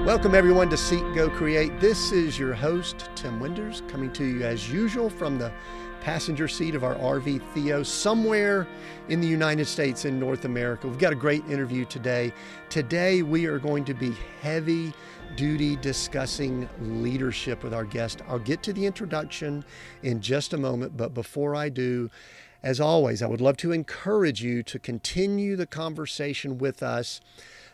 Welcome everyone to Seek, Go, Create. This is your host, Tim Winders, coming to you as usual from the passenger seat of our RV Theo, somewhere in the United States in North America. We've got a great interview today. Today we are going to be heavy duty discussing leadership with our guest. I'll get to the introduction in just a moment, but before I do, as always, I would love to encourage you to continue the conversation with us.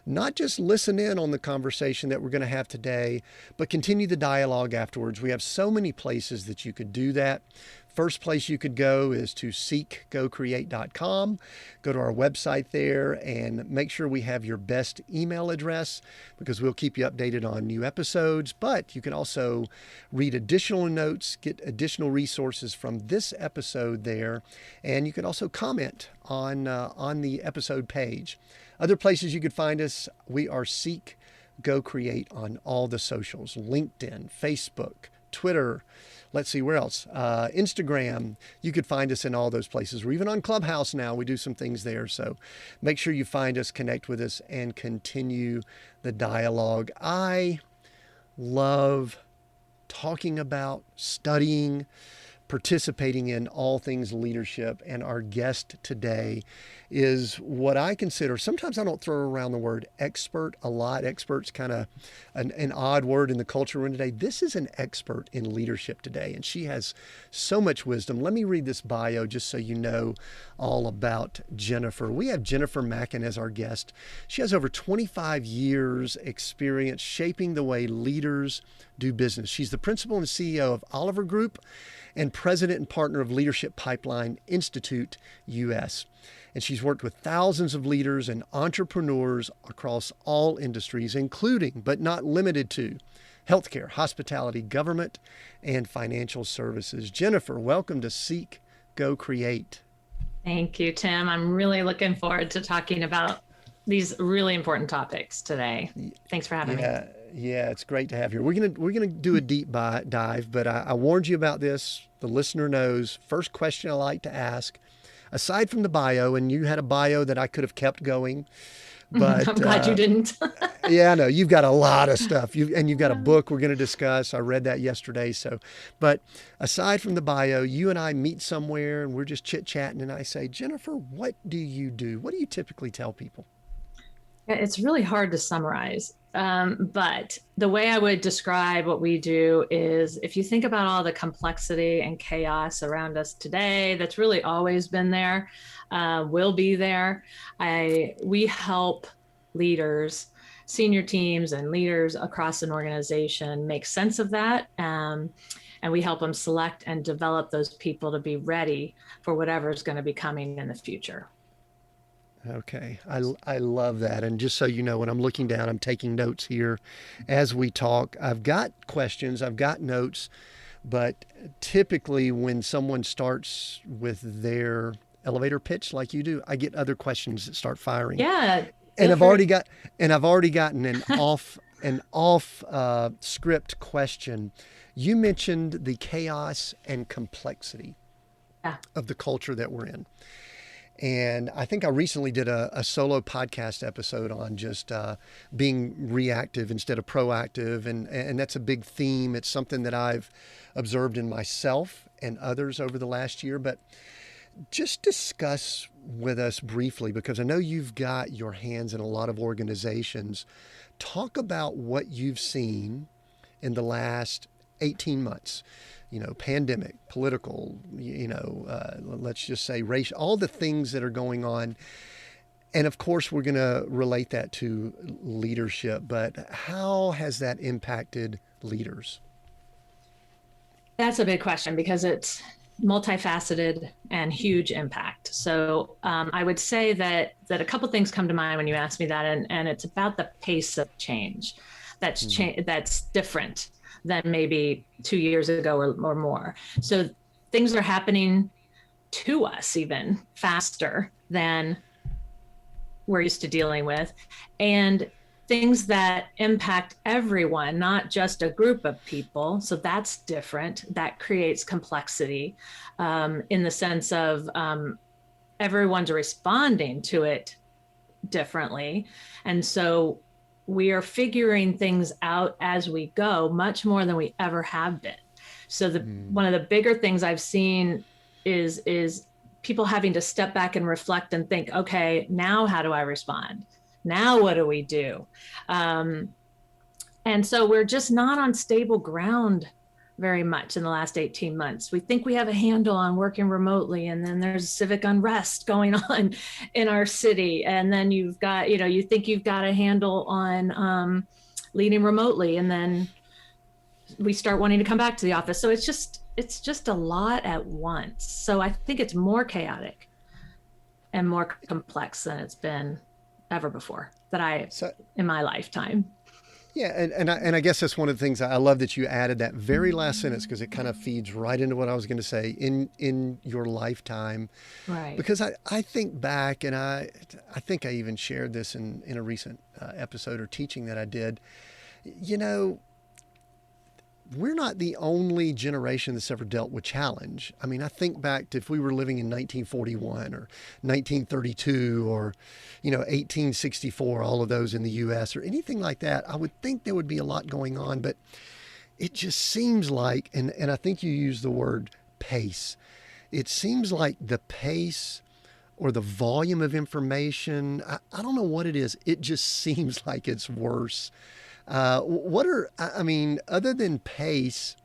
Not just listen in on the conversation that we're going to have today, but continue the dialogue afterwards. We have so many places that you could do that. First place you could go is to seekgocreate.com. Go to our website there and make sure we have your best email address because we'll keep you updated on new episodes. But you can also read additional notes, get additional resources from this episode there, and you can also comment on the episode page. Other places you could find us, we are Seek, Go, Create on all the socials, LinkedIn, Facebook, Twitter. Let's see, where else? Instagram. You could find us in all those places. We're even on Clubhouse now. We do some things there. So make sure you find us, connect with us, and continue the dialogue. I love talking about, studying, participating in all things leadership. And our guest today is what I consider, sometimes I don't throw around the word expert a lot. Expert's kind of an odd word in the culture we're in today. This is an expert in leadership today, and she has so much wisdom. Let me read this bio just so you know all about Jennifer. We have Jennifer Mackin as our guest. She has over 25 years experience shaping the way leaders do business. She's the principal and CEO of Oliver Group and president and partner of Leadership Pipeline Institute US. And she's worked with thousands of leaders and entrepreneurs across all industries, including, but not limited to, healthcare, hospitality, government, and financial services. Jennifer, welcome to Seek, Go, Create. Thank you, Tim. I'm really looking forward to talking about these really important topics today. Thanks for having me. Yeah, it's great to have you. We're gonna do a deep dive, but I warned you about this. The listener knows. First question I like to ask, aside from the bio, and you had a bio that I could have kept going, but I'm glad you didn't. Yeah, I know you've got a lot of stuff. You've got a book we're going to discuss. I read that yesterday. But aside from the bio, you and I meet somewhere and we're just chit chatting, and I say, Jennifer, what do you do? What do you typically tell people? It's really hard to summarize. But the way I would describe what we do is, if you think about all the complexity and chaos around us today, that's really always been there, will be there. We help leaders, senior teams and leaders across an organization make sense of that. And we help them select and develop those people to be ready for whatever's going to be coming in the future. Okay. I love that. And just so you know, when I'm looking down, I'm taking notes here as we talk. I've got questions, I've got notes, but typically when someone starts with their elevator pitch like you do, I get other questions that start firing. Yeah. And I've already gotten an off script question. You mentioned the chaos and complexity of the culture that we're in. And I think I recently did a solo podcast episode on just being reactive instead of proactive. And that's a big theme. It's something that I've observed in myself and others over the last year. But just discuss with us briefly, because I know you've got your hands in a lot of organizations. Talk about what you've seen in the last 18 months. Pandemic, political, let's just say race, all the things that are going on. And of course, we're going to relate that to leadership, but how has that impacted leaders? That's a big question because it's multifaceted and huge impact. So I would say that a couple things come to mind when you ask me that, and it's about the pace of change. That's different than maybe 2 years ago or more. So things are happening to us even faster than we're used to dealing with, and things that impact everyone, not just a group of people. So that's different. That creates complexity in the sense of everyone's responding to it differently. And so we are figuring things out as we go, much more than we ever have been. So one of the bigger things I've seen is people having to step back and reflect and think, okay, now how do I respond? Now what do we do? And so we're just not on stable ground very much in the last 18 months. We think we have a handle on working remotely, and then there's civic unrest going on in our city. And then you've got, you think you've got a handle on leading remotely, and then we start wanting to come back to the office. So it's just a lot at once. So I think it's more chaotic and more complex than it's been ever before in my lifetime. Yeah, and I guess that's one of the things I love that you added that very last sentence, because it kind of feeds right into what I was going to say, in your lifetime. Right. Because I think back, and I think I even shared this in a recent episode or teaching that I did. We're not the only generation that's ever dealt with challenge. I mean, I think back to if we were living in 1941 or 1932 or, 1864, all of those in the U.S. or anything like that, I would think there would be a lot going on. But it just seems like, and I think you used the word pace, it seems like the pace or the volume of information, I don't know what it is. It just seems like it's worse. Other than pace,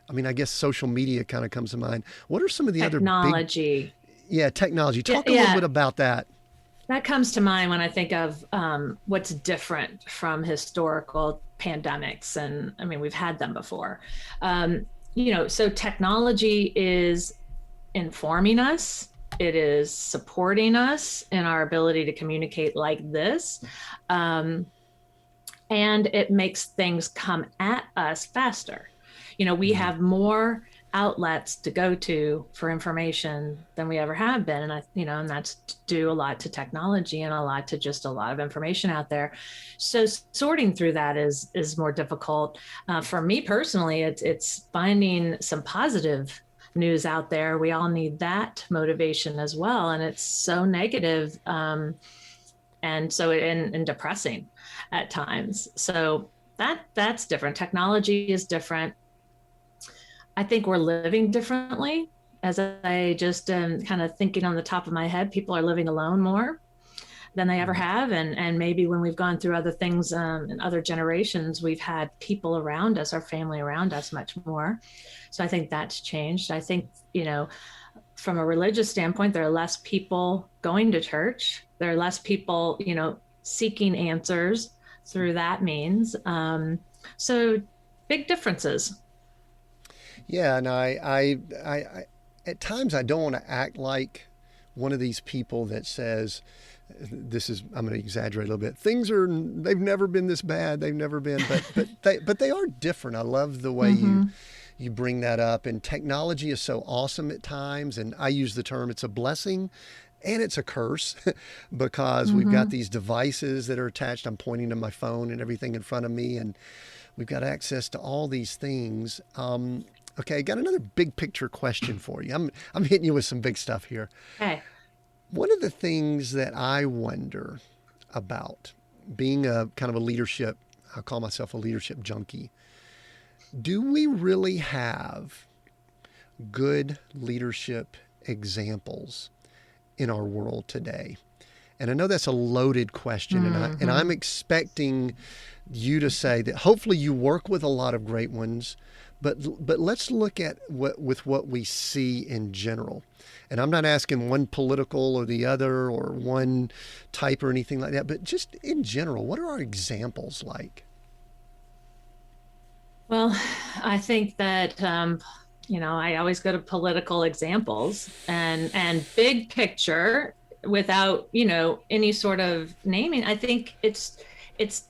I guess social media kind of comes to mind. What are some of the technology? Technology. Talk a little bit about that. That comes to mind when I think of what's different from historical pandemics. And we've had them before. So technology is informing us. It is supporting us in our ability to communicate like this. And it makes things come at us faster. We have more outlets to go to for information than we ever have been. And that's due a lot to technology and a lot to just a lot of information out there. So sorting through that is more difficult. For me personally, it's finding some positive news out there. We all need that motivation as well. And it's so negative, and depressing at times. So that's different. Technology is different. I think we're living differently. As I just am kind of thinking on the top of my head, people are living alone more than they ever have. And maybe when we've gone through other things in other generations, we've had people around us, our family around us much more. So I think that's changed. I think, from a religious standpoint, there are less people going to church. There are less people, seeking answers through that means. So big differences. Yeah, and I at times I don't want to act like one of these people that says, I'm going to exaggerate a little bit. They've never been this bad. They've never been, but they are different. I love the way you bring that up. And technology is so awesome at times. And I use the term, it's a blessing and it's a curse because we've got these devices that are attached. I'm pointing to my phone and everything in front of me, and we've got access to all these things. Okay, I got another big picture question for you. I'm hitting you with some big stuff here. Okay. One of the things that I wonder about being a kind of a leadership, I call myself a leadership junkie. Do we really have good leadership examples in our world today? And I know that's a loaded question, and I'm expecting you to say that hopefully you work with a lot of great ones, but let's look at what we see in general. And I'm not asking one political or the other or one type or anything like that, but just in general, what are our examples like? Well, I think that, I always go to political examples and big picture without, any sort of naming. I think it's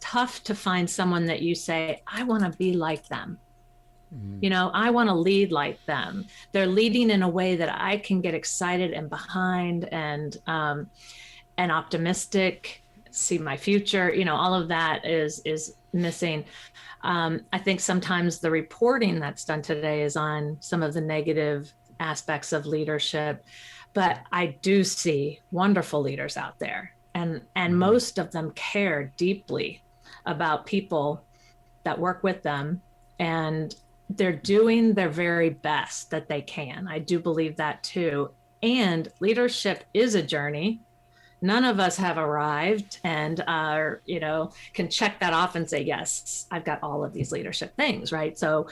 tough to find someone that you say, I want to be like them. I want to lead like them. They're leading in a way that I can get excited and behind and optimistic, see my future. All of that is missing. I think sometimes the reporting that's done today is on some of the negative aspects of leadership, but I do see wonderful leaders out there, and most of them care deeply about people that work with them, and they're doing their very best that they can. I do believe that too. And leadership is a journey. None of us have arrived and are, can check that off and say, yes, I've got all of these leadership things, right? So,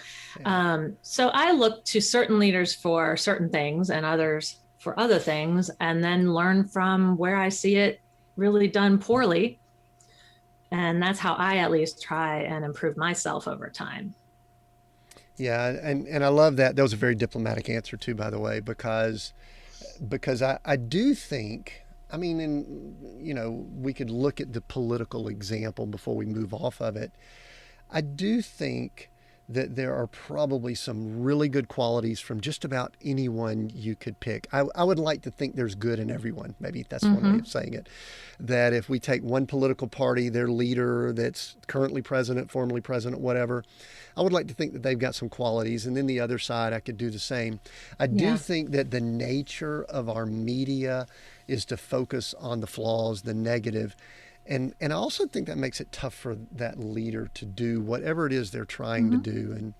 so I look to certain leaders for certain things and others for other things, and then learn from where I see it really done poorly. And that's how I at least try and improve myself over time. Yeah, and I love that. That was a very diplomatic answer too, by the way, because I do think, I mean, and we could look at the political example before we move off of it. I do think that there are probably some really good qualities from just about anyone you could pick. I would like to think there's good in everyone. Maybe that's one way of saying it. That if we take one political party, their leader that's currently president, formerly president, whatever, I would like to think that they've got some qualities. And then the other side, I could do the same. I do think that the nature of our media is to focus on the flaws, the negative. And I also think that makes it tough for that leader to do whatever it is they're trying to do. And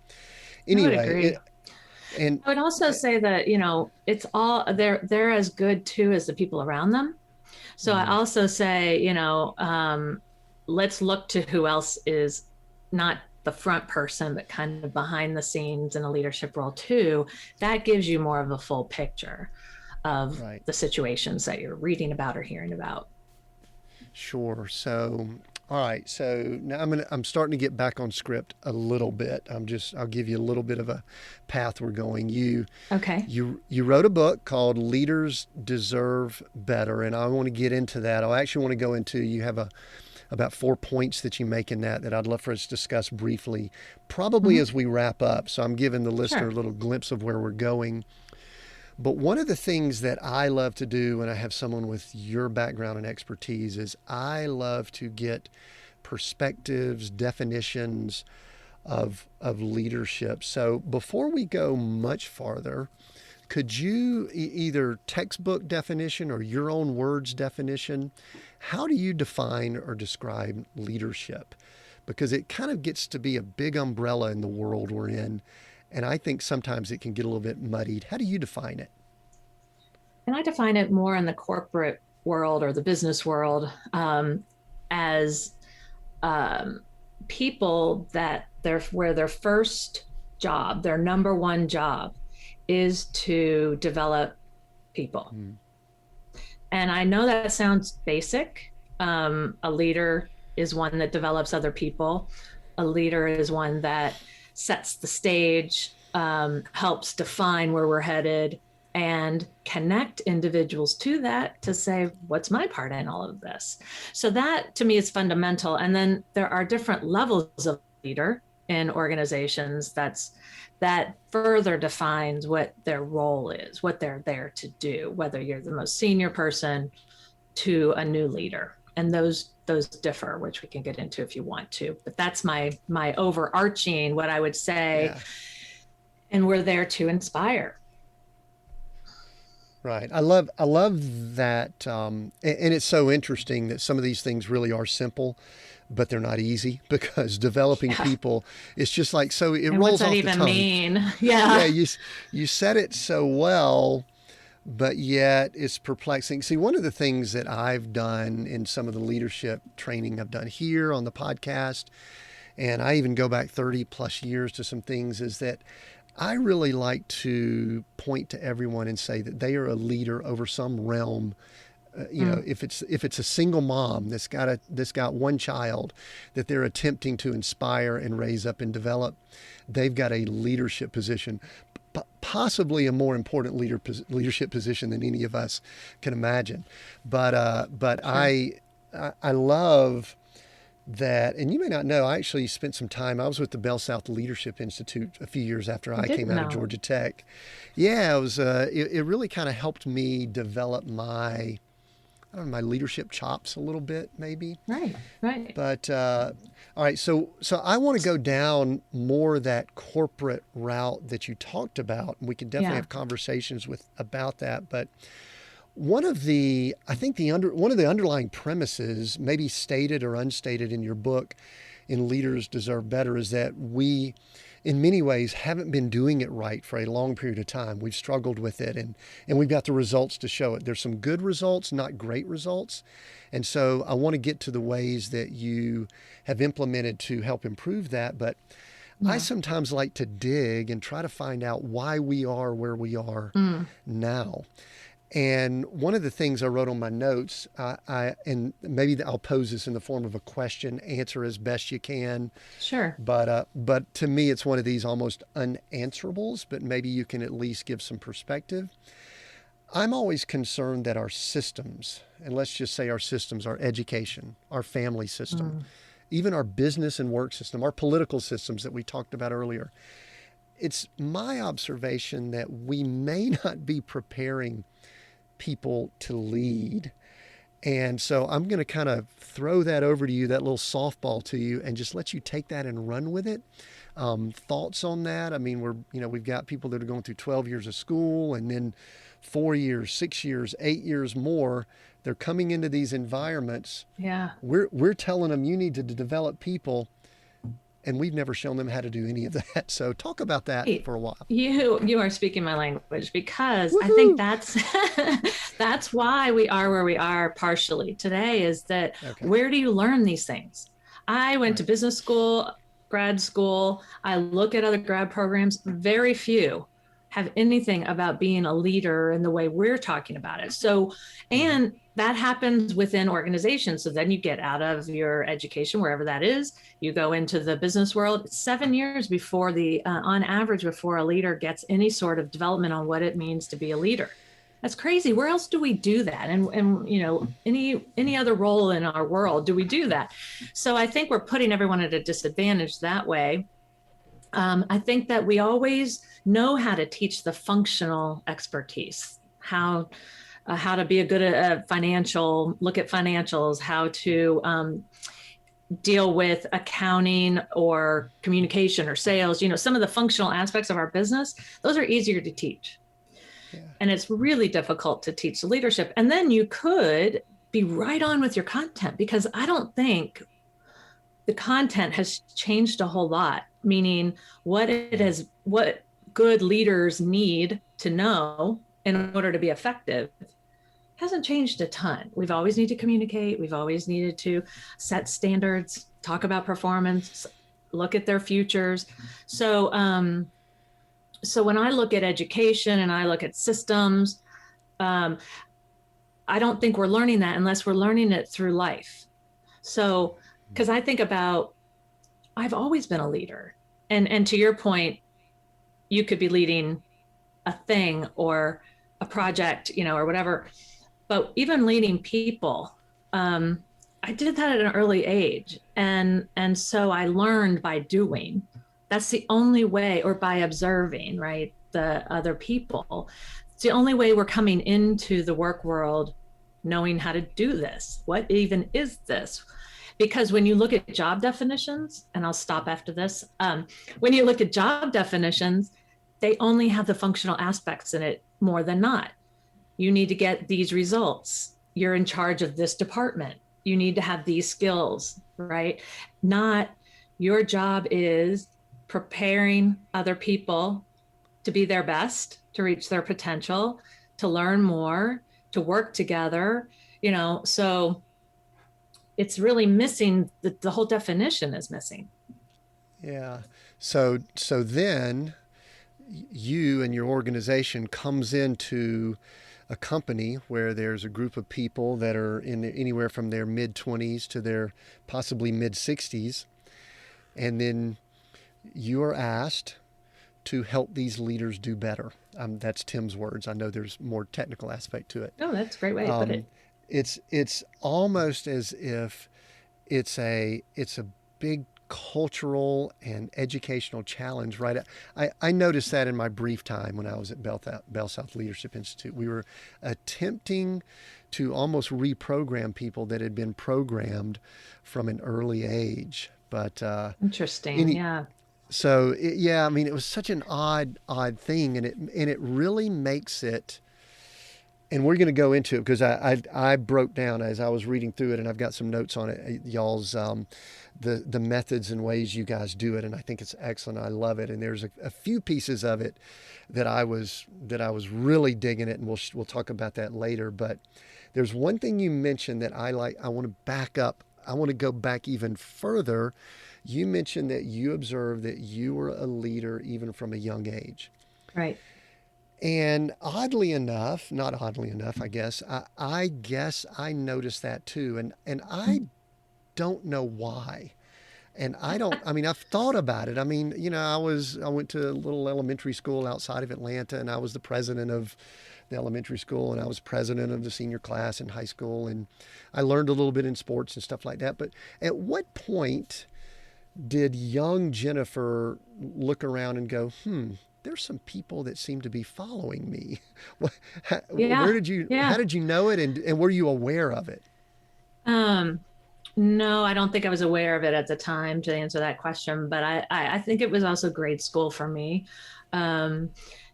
anyway, I would agree. And I would also say that, it's all, they're as good too as the people around them. So I also say, let's look to who else is not the front person, but kind of behind the scenes in a leadership role too. That gives you more of a full picture of the situations that you're reading about or hearing about. Sure. So, all right. So now I'm starting to get back on script a little bit. I'll give you a little bit of a path we're going. You wrote a book called Leaders Deserve Better, and I want to get into that. I actually want to go into, you have about 4 points that you make in that I'd love for us to discuss briefly, probably as we wrap up. So I'm giving the listener a little glimpse of where we're going. But one of the things that I love to do when I have someone with your background and expertise is I love to get perspectives, definitions of leadership. So before we go much farther, could you either textbook definition or your own words definition, how do you define or describe leadership? Because it kind of gets to be a big umbrella in the world we're in. And I think sometimes it can get a little bit muddied. How do you define it? And I define it more in the corporate world or the business world as people that where their first job, their number one job is to develop people. And I know that sounds basic. A leader is one that develops other people. A leader is one that sets the stage, helps define where we're headed, and connect individuals to that to say, what's my part in all of this? So that to me is fundamental. And then there are different levels of leader in organizations that further defines what their role is, what they're there to do, whether you're the most senior person to a new leader. And those differ, which we can get into if you want to. But that's my overarching, what I would say. Yeah. And we're there to inspire. Right. I love that. And it's so interesting that some of these things really are simple, but they're not easy, because developing people, it's just like, so it rolls off the tongue. What's that even mean? Yeah. You said it so well, but yet it's perplexing. See, one of the things that I've done in some of the leadership training I've done here on the podcast, and I even go back 30 plus years to some things, is that I really like to point to everyone and say that they are a leader over some realm. If it's a single mom that's got one child that they're attempting to inspire and raise up and develop, they've got a leadership position, possibly a more important leadership position than any of us can imagine. But sure. I love that, and you may not know, I actually spent some time, I was with the Bell South Leadership Institute a few years after I came out of Georgia Tech. Yeah, it was, it really kind of helped me develop my leadership chops a little bit, maybe. Right. But, all right, so I want to go down more that corporate route that you talked about, and we can definitely have conversations about that. But I think one of the underlying premises, maybe stated or unstated in your book, in Leaders Deserve Better, is that we, in many ways, haven't been doing it right for a long period of time. We've struggled with it, and we've got the results to show it. There's some good results, not great results. And so I want to get to the ways that you have implemented to help improve that. But I Yeah. sometimes like to dig and try to find out why we are where we are Mm, now. And one of the things I wrote on my notes, and maybe I'll pose this in the form of a question, answer as best you can. sure. But to me, it's one of these almost unanswerables. But maybe you can at least give some perspective. I'm always concerned that our systems, and let's just say our systems, our education, our family system, Mm, even our business and work system, our political systems that we talked about earlier, it's my observation that we may not be preparing people to lead. And so I'm going to kind of throw that over to you, that little softball to you, and just let you take that and run with it. Thoughts on that? I mean, we've got people that are going through 12 years of school and then 4 years, 6 years, 8 years more. They're coming into these environments. yeah. We're telling them you need to develop people, and we've never shown them how to do any of that. So talk about that Hey, for a while. you are speaking my language because I think Woohoo! that's that's why we are where we are partially today is that Okay. where do you learn these things? I went to Right. business school, grad school. I look at other grad programs, very few have anything about being a leader in the way we're talking about it. So, Mm-hmm. and that happens within organizations. So then you get out of your education, wherever that is, you go into the business world. 7 years before on average, before a leader gets any sort of development on what it means to be a leader. That's crazy. Where else do we do that? And any other role in our world do we do that? So I think we're putting everyone at a disadvantage that way. I think that we always know how to teach the functional expertise, how to be a good look at financials, how to deal with accounting or communication or sales. Some of the functional aspects of our business, those are easier to teach. Yeah. And it's really difficult to teach leadership. And then you could be right on with your content because I don't think the content has changed a whole lot, meaning what good leaders need to know in order to be effective hasn't changed a ton. We've always needed to communicate. We've always needed to set standards, talk about performance, look at their futures. So when I look at education and I look at systems, um, I don't think we're learning that unless we're learning it through life. So, because I think about, I've always been a leader, and to your point, you could be leading a thing or a project, or whatever. But even leading people, I did that at an early age, and so I learned by doing. That's the only way, or by observing, right, the other people. It's the only way we're coming into the work world knowing how to do this. What even is this? Because when you look at job definitions, and I'll stop after this, when you look at job definitions, they only have the functional aspects in it more than not. You need to get these results. You're in charge of this department. You need to have these skills, right? Not your job is preparing other people to be their best, to reach their potential, to learn more, to work together, so it's really missing. The whole definition is missing. Yeah. So then you and your organization comes into a company where there's a group of people that are in anywhere from their mid 20s to their possibly mid 60s, and then you are asked to help these leaders do better. That's Tim's words. I know there's more technical aspect to it. Oh, that's a great way to put Um, it. it's almost as if it's a big cultural and educational challenge, right? I noticed that in my brief time when I was at Bell South Leadership Institute. We were attempting to almost reprogram people that had been programmed from an early age. But Interesting. any Yeah. yeah, I mean, it was such an odd thing, and it really makes it and we're going to go into it because I broke down as I was reading through it, and I've got some notes on it, y'all's the methods and ways you guys do it, and I think it's excellent. I love it, and there's a few pieces of it that I was really digging it, and we'll talk about that later. But there's one thing you mentioned that I like. I want to back up. I want to go back even further. You mentioned that you observed that you were a leader even from a young age. Right. And oddly enough, not oddly enough, I guess, I guess I noticed that too. And I don't know why. And I mean, I've thought about it. I mean, you know, I went to a little elementary school outside of Atlanta, and I was the president of the elementary school, and I was president of the senior class in high school. And I learned a little bit in sports and stuff like that. But at what point did young Jennifer look around and go, there's some people that seem to be following me? Yeah. How did you know it? And were you aware of it? No, I don't think I was aware of it at the time to answer that question, but I think it was also grade school for me.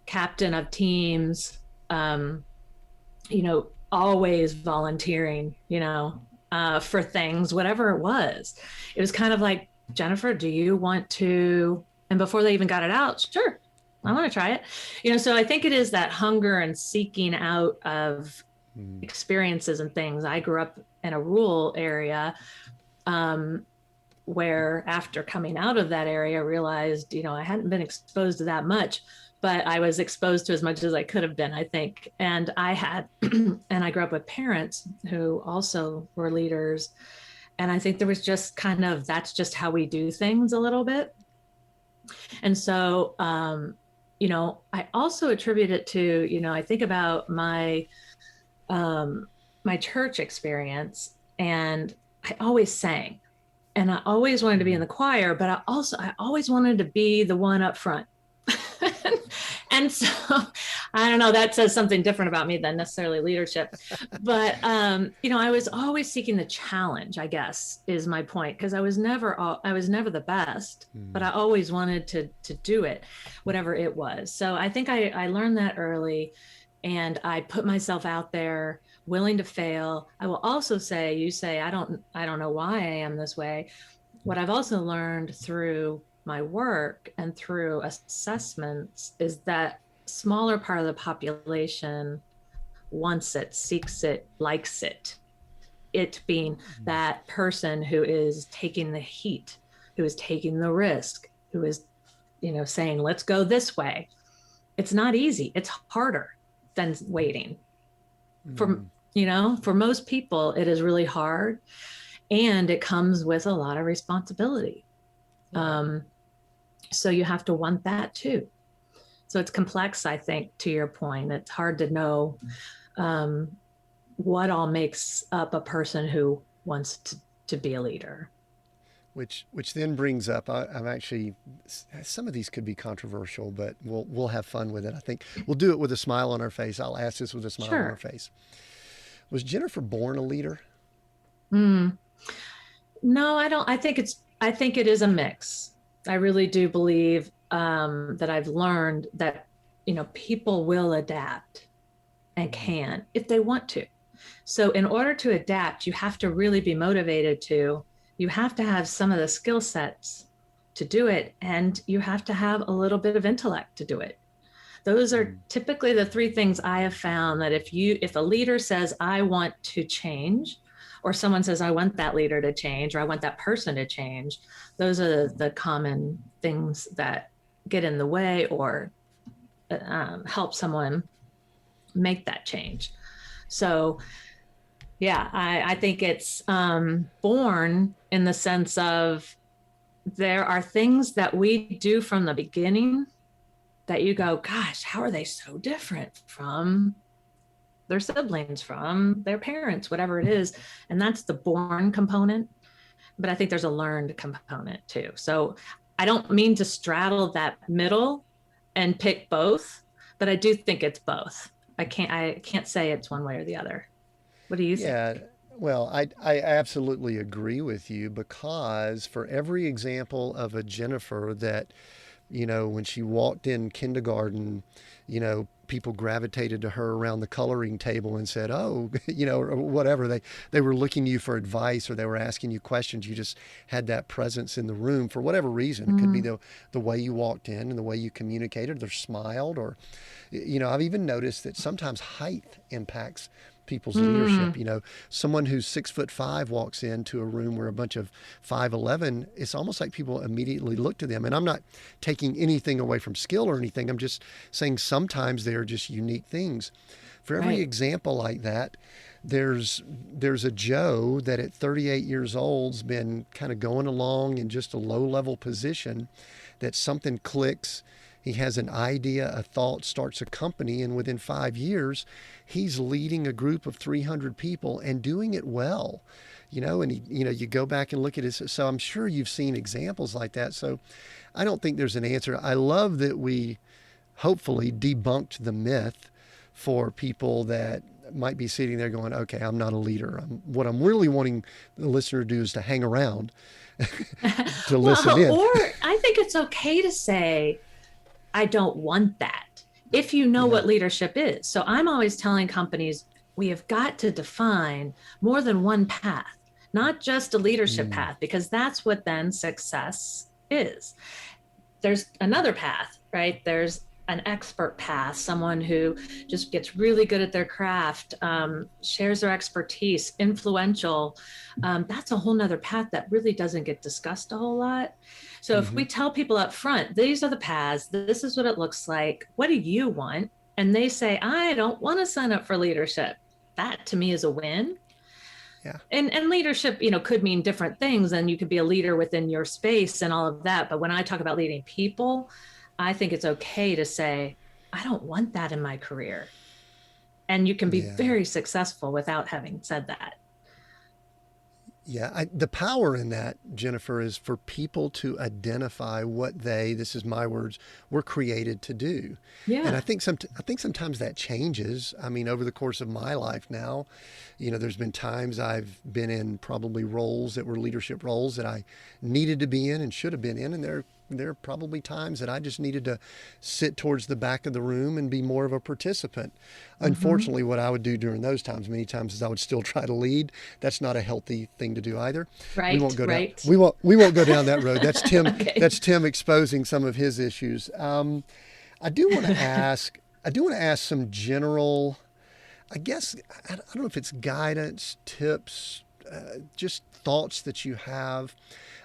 Captain of teams, you know, always volunteering, you know, for things, whatever it was. It was kind of like, Jennifer, do you want to? And before they even got it out, sure, I want to try it. You know, so I think it is that hunger and seeking out of experiences and things. I grew up in a rural area where after coming out of that area, realized, you know, I hadn't been exposed to that much, but I was exposed to as much as I could have been, I think. And I had, and I grew up with parents who also were leaders. And I think there was just kind of, that's just how we do things a little bit. And so, you know, I also attribute it to, you know, I think about my church experience, and I always sang, and I always wanted to be in the choir, but I always wanted to be the one up front. And so I don't know, that says something different about me than necessarily leadership, but you know, I was always seeking the challenge, I guess is my point, because I was never the best, but I always wanted to do it, whatever it was. So I think I learned that early, and I put myself out there, willing to fail. I will also say, you say, I don't know why I am this way. What I've also learned through my work and through assessments is that smaller part of the population wants it, seeks it, likes it. It being that person who is taking the heat, who is taking the risk, who is, you know, saying, let's go this way. It's not easy. It's harder than waiting. For, you know, for most people, it is really hard, and it comes with a lot of responsibility. So you have to want that too. So it's complex, I think, to your point. It's hard to know what all makes up a person who wants to be a leader. Which then brings up, I'm actually, some of these could be controversial, but we'll have fun with it. I think we'll do it with a smile on our face. I'll ask this with a smile on our face. Was Jennifer born a leader? No, I don't. I think it is a mix. I really do believe that I've learned that, you know, people will adapt and can if they want to. So in order to adapt, you have to really be motivated to. You have to have some of the skill sets to do it, and you have to have a little bit of intellect to do it. Those are typically the three things I have found, that if a leader says, I want to change, or someone says, I want that leader to change, or I want that person to change, those are the common things that get in the way or help someone make that change. So yeah, I think it's born in the sense of there are things that we do from the beginning that you go, gosh, how are they so different from their siblings, from their parents, whatever it is. And that's the born component. But I think there's a learned component too. So I don't mean to straddle that middle and pick both, but I do think it's both. I can't say it's one way or the other. What do you think? Yeah, well, I absolutely agree with you, because for every example of a Jennifer that When she walked in kindergarten, people gravitated to her around the coloring table and said, "Oh," or whatever. They were looking to you for advice, or they were asking you questions. You just had that presence in the room for whatever reason. It could be the way you walked in and the way you communicated, or smiled, or I've even noticed that sometimes height impacts people's leadership. Someone who's 6'5" walks into a room where a bunch of 5'11", it's almost like people immediately look to them. And I'm not taking anything away from skill or anything. I'm just saying sometimes they are just unique things. For every example like that, there's a Joe that at 38 years old's been kind of going along in just a low level position, that something clicks. He has an idea, a thought, starts a company, and within 5 years, he's leading a group of 300 people and doing it well. And you go back and look at it. So I'm sure you've seen examples like that. So I don't think there's an answer. I love that we hopefully debunked the myth for people that might be sitting there going, okay, I'm not a leader. What I'm really wanting the listener to do is to hang around to listen in. Or I think it's okay to say, I don't want that, if you know what leadership is. So I'm always telling companies, we have got to define more than one path, not just a leadership path, because that's what then success is. There's another path, right? There's an expert path, someone who just gets really good at their craft, shares their expertise, influential. That's a whole nother path that really doesn't get discussed a whole lot. So if we tell people up front, these are the paths, this is what it looks like, what do you want? And they say, I don't want to sign up for leadership. That to me is a win. Yeah. And leadership, could mean different things, and you could be a leader within your space and all of that. But when I talk about leading people, I think it's okay to say, I don't want that in my career. And you can be very successful without having said that. Yeah, the power in that, Jennifer, is for people to identify what this is my words, were created to do. Yeah. And I think sometimes that changes. I mean, over the course of my life now, there's been times I've been in probably roles that were leadership roles that I needed to be in and should have been in, and there are probably times that I just needed to sit towards the back of the room and be more of a participant. Unfortunately, what I would do during those times, many times, is I would still try to lead. That's not a healthy thing to do either. Right. We won't go down. We won't go down that road. That's Tim. Okay. That's Tim exposing some of his issues. I do want to ask. Some general. I guess I don't know if it's guidance, tips, just thoughts that you have.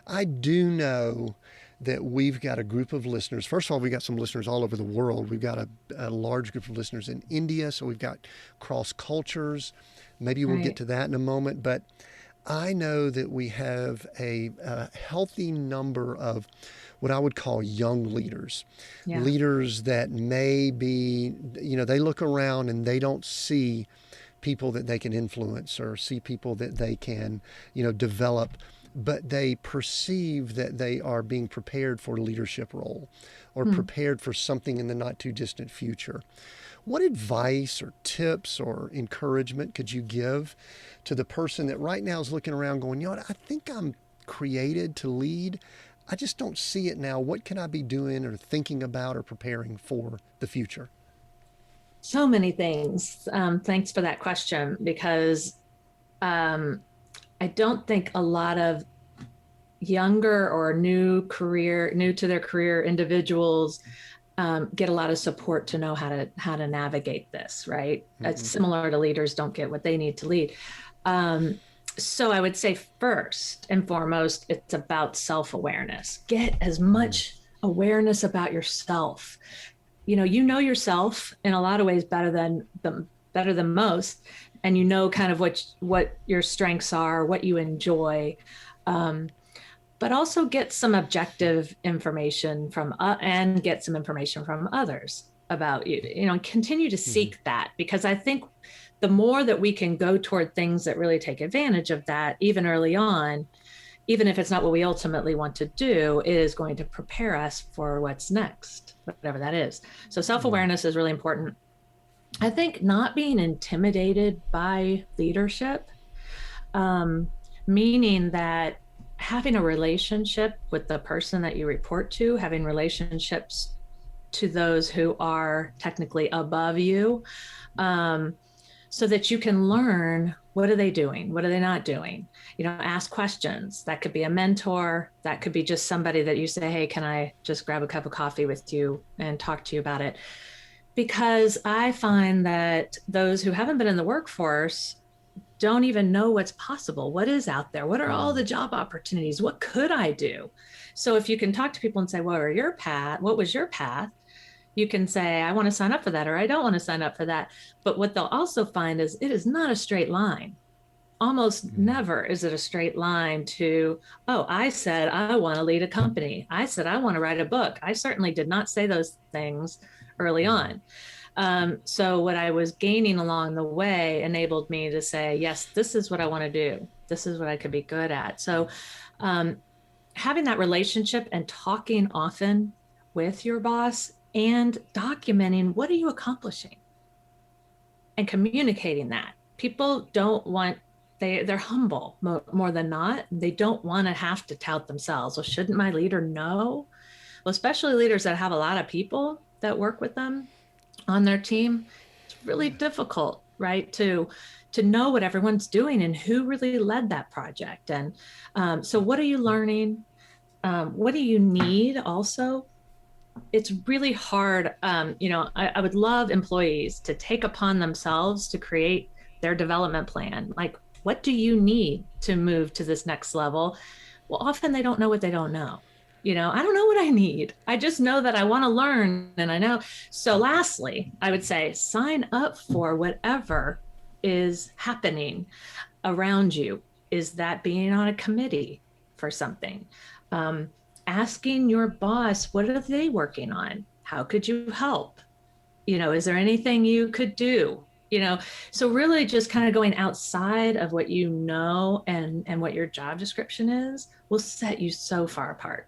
I do know that we've got a group of listeners. First of all, we've got some listeners all over the world. We've got a large group of listeners in India, so we've got cross cultures. Maybe we'll get to that in a moment. But I know that we have a healthy number of what I would call young leaders, leaders that may be, they look around and they don't see people that they can influence or see people that they can, develop, but they perceive that they are being prepared for a leadership role or prepared for something in the not too distant future. What advice or tips or encouragement could you give to the person that right now is looking around going, I think I'm created to lead. I just don't see it now. What can I be doing or thinking about or preparing for the future? So many things. Thanks for that question, because I don't think a lot of younger or new to their career individuals get a lot of support to know how to navigate this, right? It's similar to leaders don't get what they need to lead. So I would say first and foremost, it's about self-awareness. Get as much awareness about yourself. You know yourself in a lot of ways better than most, and kind of what your strengths are, what you enjoy, but also get some objective information and get some information from others about you. Continue to seek that, because I think the more that we can go toward things that really take advantage of that, even early on, even if it's not what we ultimately want to do, it is going to prepare us for what's next, whatever that is. So self-awareness is really important. I think not being intimidated by leadership, meaning that having a relationship with the person that you report to, having relationships to those who are technically above you, so that you can learn, what are they doing? What are they not doing? Ask questions. That could be a mentor. That could be just somebody that you say, hey, can I just grab a cup of coffee with you and talk to you about it? Because I find that those who haven't been in the workforce don't even know what's possible. What is out there? What are all the job opportunities? What could I do? So if you can talk to people and say, what was your path? You can say, I want to sign up for that, or I don't want to sign up for that. But what they'll also find is it is not a straight line. Almost never is it a straight line to, oh, I said I want to lead a company. I said I want to write a book. I certainly did not say those things early on. So what I was gaining along the way enabled me to say, yes, this is what I want to do. This is what I could be good at. So having that relationship and talking often with your boss and documenting, what are you accomplishing? And communicating that. People don't want, they're humble more than not. They don't want to have to tout themselves. Well, shouldn't my leader know? Well, especially leaders that have a lot of people that work with them on their team, it's really difficult, right? To know what everyone's doing and who really led that project. And so what are you learning? What do you need also? It's really hard. I would love employees to take upon themselves to create their development plan. Like, what do you need to move to this next level? Well, often they don't know what they don't know. I don't know what I need. I just know that I want to learn, and I know. So lastly, I would say sign up for whatever is happening around you. Is that being on a committee for something? Asking your boss, what are they working on? How could you help? Is there anything you could do? So really just kind of going outside of what you know and what your job description is will set you so far apart.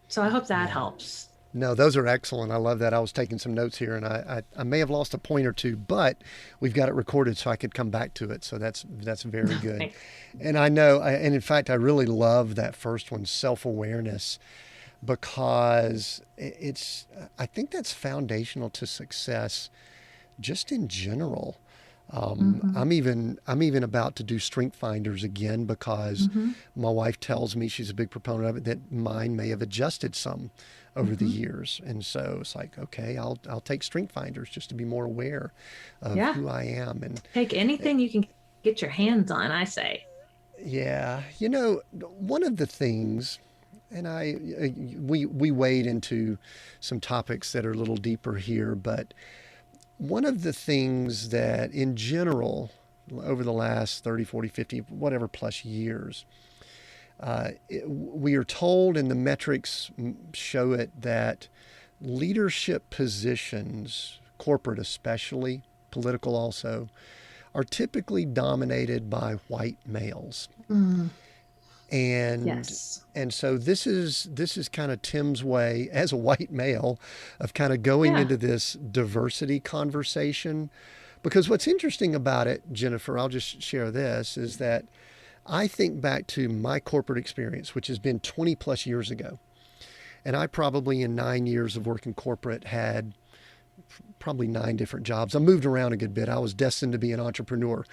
So I hope that helps. No, those are excellent. I love that. I was taking some notes here, and I may have lost a point or two, but we've got it recorded so I could come back to it. So that's very good. And I know, and in fact, I really love that first one, self-awareness, because I think that's foundational to success just in general. I'm even about to do strength finders again because my wife tells me, she's a big proponent of it, that mine may have adjusted some over the years. And so it's like, okay, I'll take strength finders just to be more aware of who I am. And take anything you can get your hands on, I say. Yeah. One of the things, and we wade into some topics that are a little deeper here, but one of the things that in general, over the last 30, 40, 50, whatever plus years, we are told, and the metrics show it, that leadership positions, corporate especially, political also, are typically dominated by white males. And yes. And so this is kind of Tim's way as a white male of kind of going into this diversity conversation. Because what's interesting about it, Jennifer, I'll just share this, is that I think back to my corporate experience, which has been 20 plus years ago. And I probably in 9 years of working corporate had probably 9 different jobs. I moved around a good bit. I was destined to be an entrepreneur,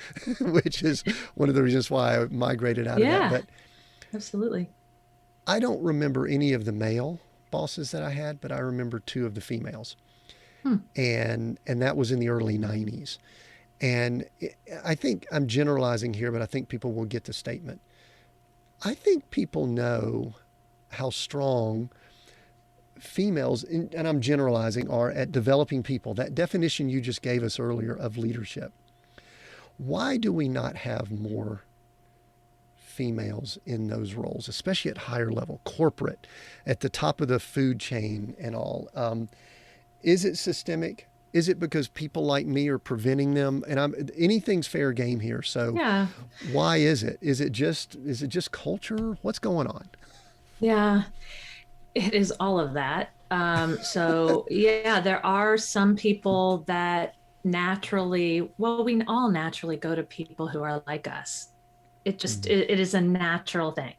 which is one of the reasons why I migrated out of that. But absolutely. I don't remember any of the male bosses that I had, but I remember 2 of the females. And that was in the early 90s. And I think I'm generalizing here, but I think people will get the statement. I think people know how strong females, and I'm generalizing, are at developing people. That definition you just gave us earlier of leadership. Why do we not have more females in those roles, especially at higher level, corporate, at the top of the food chain and all? Is it systemic? Is it because people like me are preventing them? And anything's fair game here. So why is it? Is it just culture? What's going on? Yeah, it is all of that. There are some people that naturally, we all naturally go to people who are like us. It just, it is a natural thing.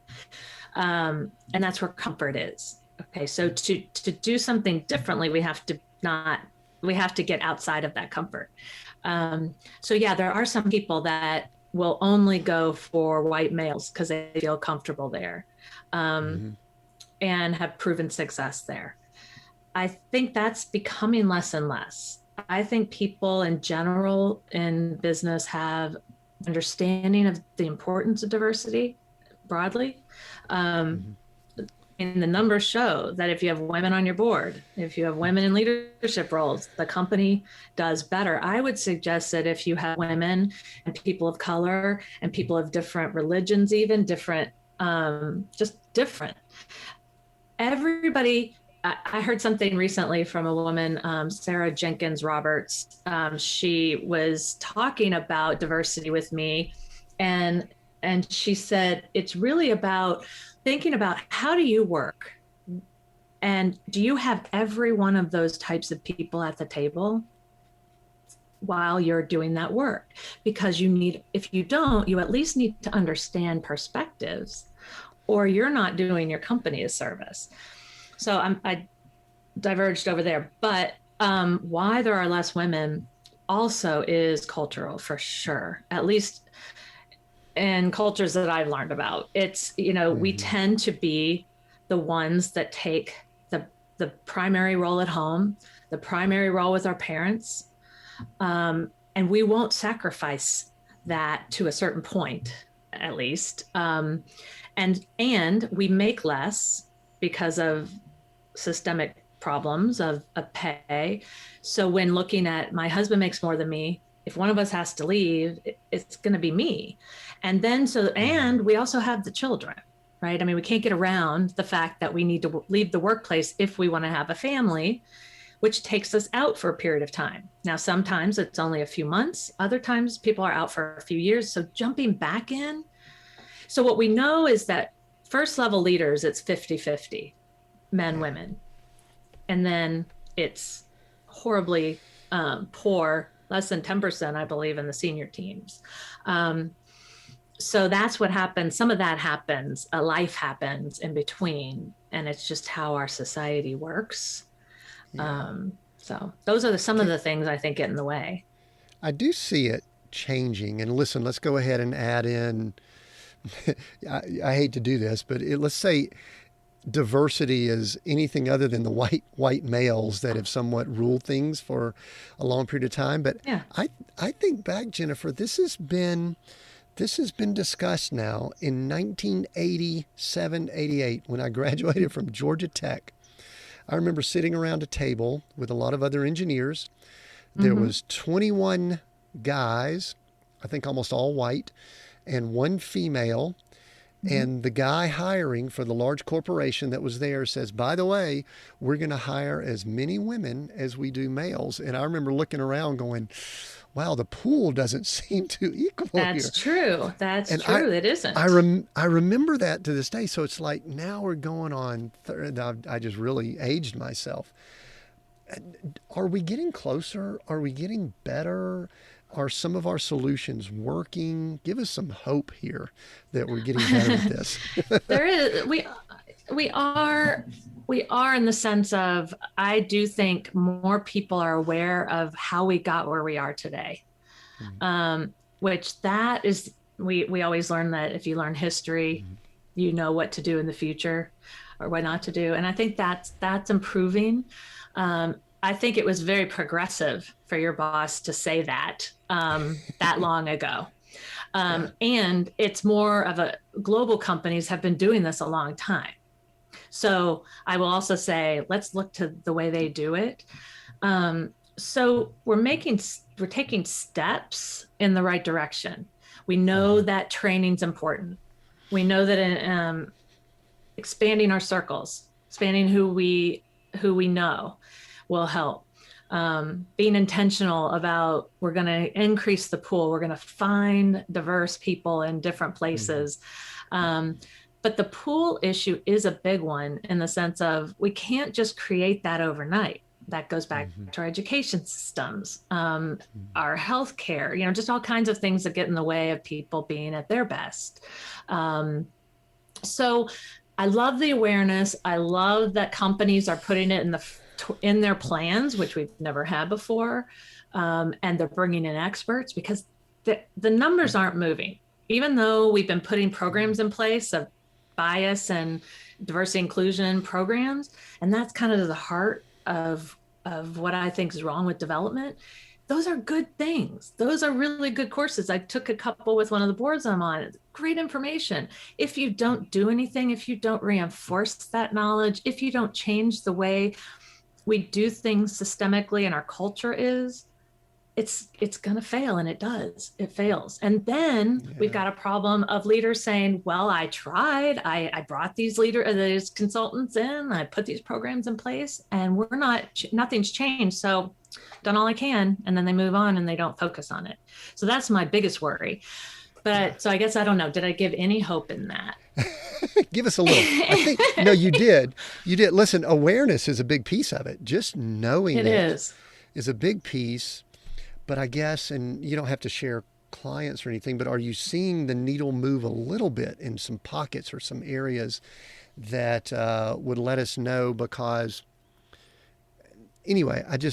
And that's where comfort is. Okay, so to do something differently, we have to get outside of that comfort. So yeah, there are some people that will only go for white males because they feel comfortable there, and have proven success there. I think that's becoming less and less. I think people in general in business have understanding of the importance of diversity broadly. And the numbers show that if you have women on your board, if you have women in leadership roles, the company does better. I would suggest that if you have women and people of color and people of different religions, even different, just different, everybody. I heard something recently from a woman, Sarah Jenkins Roberts. She was talking about diversity with me, and she said it's really about thinking about how do you work, and do you have every one of those types of people at the table while you're doing that work? Because if you don't, you at least need to understand perspectives, or you're not doing your company a service. So I diverged over there, but why there are less women also is cultural for sure, at least in cultures that I've learned about. It's, we tend to be the ones that take the primary role at home, the primary role with our parents, and we won't sacrifice that to a certain point, at least. And we make less because of systemic problems of pay. So when looking at my husband makes more than me, if one of us has to leave, it's going to be me. And then and we also have the children, right? I mean, we can't get around the fact that we need to leave the workplace if we want to have a family, which takes us out for a period of time. Now, sometimes it's only a few months. Other times people are out for a few years. So jumping back in. So what we know is that first level leaders, it's 50-50. Men, women. And then it's horribly poor, less than 10%, I believe, in the senior teams. So that's what happens. Some of that happens, life happens in between, and it's just how our society works. Yeah. So those are some of the things I think get in the way. I do see it changing. And listen, let's go ahead and add in, I hate to do this, but let's say diversity is anything other than the white males that have somewhat ruled things for a long period of time. But yeah. I think back, Jennifer, this has been discussed now in 1987, 88, when I graduated from Georgia Tech. I remember sitting around a table with a lot of other engineers. There was 21 guys, I think almost all white, and one female. And the guy hiring for the large corporation that was there says, by the way, we're going to hire as many women as we do males. And I remember looking around going, wow, the pool doesn't seem to equal That's here. True. That's true. It isn't. I remember that to this day. So it's like now we're going on I just really aged myself. Are we getting closer? Are we getting better? Are some of our solutions working? Give us some hope here that we're getting better at this. There is. We are in the sense of, I do think more people are aware of how we got where we are today. Which that is, we always learn that if you learn history, you know what to do in the future or what not to do. And I think that's improving. I think it was very progressive for your boss to say that long ago. And it's more of global companies have been doing this a long time. So I will also say, let's look to the way they do it. So we're taking steps in the right direction. We know that training's important. We know that expanding our circles, expanding who we know will help. Being intentional about, we're going to increase the pool. We're going to find diverse people in different places. But the pool issue is a big one in the sense of, we can't just create that overnight. That goes back to our education systems, our healthcare, just all kinds of things that get in the way of people being at their best. So I love the awareness. I love that companies are putting it in their plans, which we've never had before. And they're bringing in experts because the numbers aren't moving. Even though we've been putting programs in place of bias and diversity inclusion programs, and that's kind of the heart of what I think is wrong with development. Those are good things. Those are really good courses. I took a couple with one of the boards I'm on. Great information. If you don't do anything, if you don't reinforce that knowledge, if you don't change the way we do things systemically and our culture is, it's going to fail, and it does. It fails. And then we've got a problem of leaders saying, well, I tried. I brought these consultants in. I put these programs in place, and nothing's changed. So done all I can. And then they move on and they don't focus on it. So that's my biggest worry. But so I guess, I don't know, did I give any hope in that? Give us a little. I think, no, you did. You did. Listen, awareness is a big piece of it. Just knowing it is a big piece. But I guess, and you don't have to share clients or anything, but are you seeing the needle move a little bit in some pockets or some areas that would let us know? Because anyway, I do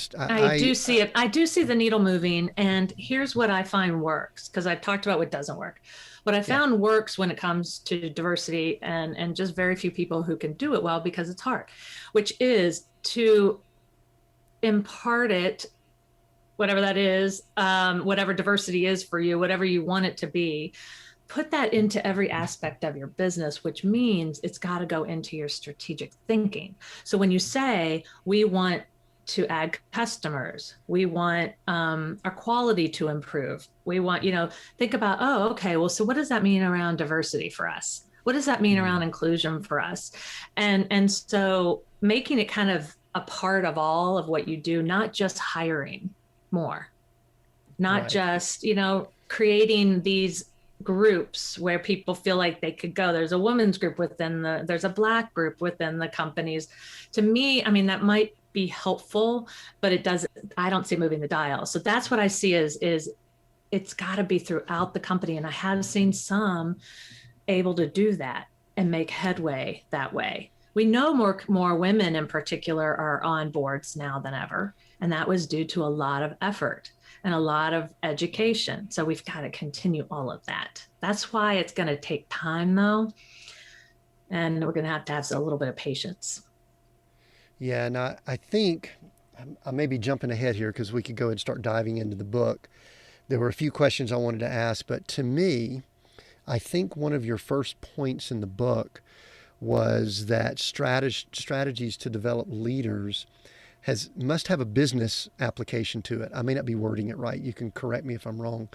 see it. I do see the needle moving. And here's what I find works, because I've talked about what doesn't work. What I found works when it comes to diversity, and just very few people who can do it well because it's hard, which is to impart it, whatever that is, whatever diversity is for you, whatever you want it to be, put that into every aspect of your business, which means it's got to go into your strategic thinking. So when you say, we want to add customers, we want our quality to improve, we want, think about, oh, okay, well, so what does that mean around diversity for us? What does that mean around inclusion for us? And so making it kind of a part of all of what you do, not just hiring more, not just, creating these groups where people feel like they could go. There's a women's group there's a Black group within the companies. To me, I mean, that might be helpful, but I don't see moving the dial. So that's what I see is it's got to be throughout the company. And I have seen some able to do that and make headway that way. We know more women in particular are on boards now than ever. And that was due to a lot of effort and a lot of education. So we've got to continue all of that. That's why it's going to take time, though. And we're going to have a little bit of patience. Yeah, and I think I may be jumping ahead here because we could go and start diving into the book. There were a few questions I wanted to ask, but to me, I think one of your first points in the book was that strategies to develop leaders must have a business application to it. I may not be wording it right. You can correct me if I'm wrong.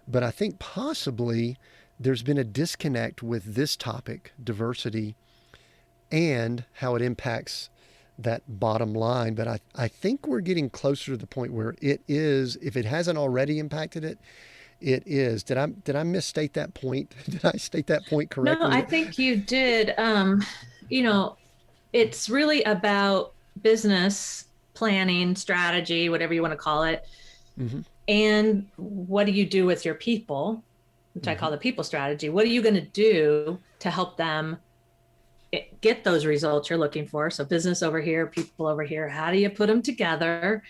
But I think possibly there's been a disconnect with this topic, diversity, and how it impacts that bottom line. But I think we're getting closer to the point where it is, if it hasn't already impacted it, it is. Did I misstate that point? Did I state that point correctly? No, I think you did. It's really about business planning, strategy, whatever you want to call it. Mm-hmm. And what do you do with your people, which I call the people strategy? What are you going to do to help them get those results you're looking for? So business over here, people over here, how do you put them together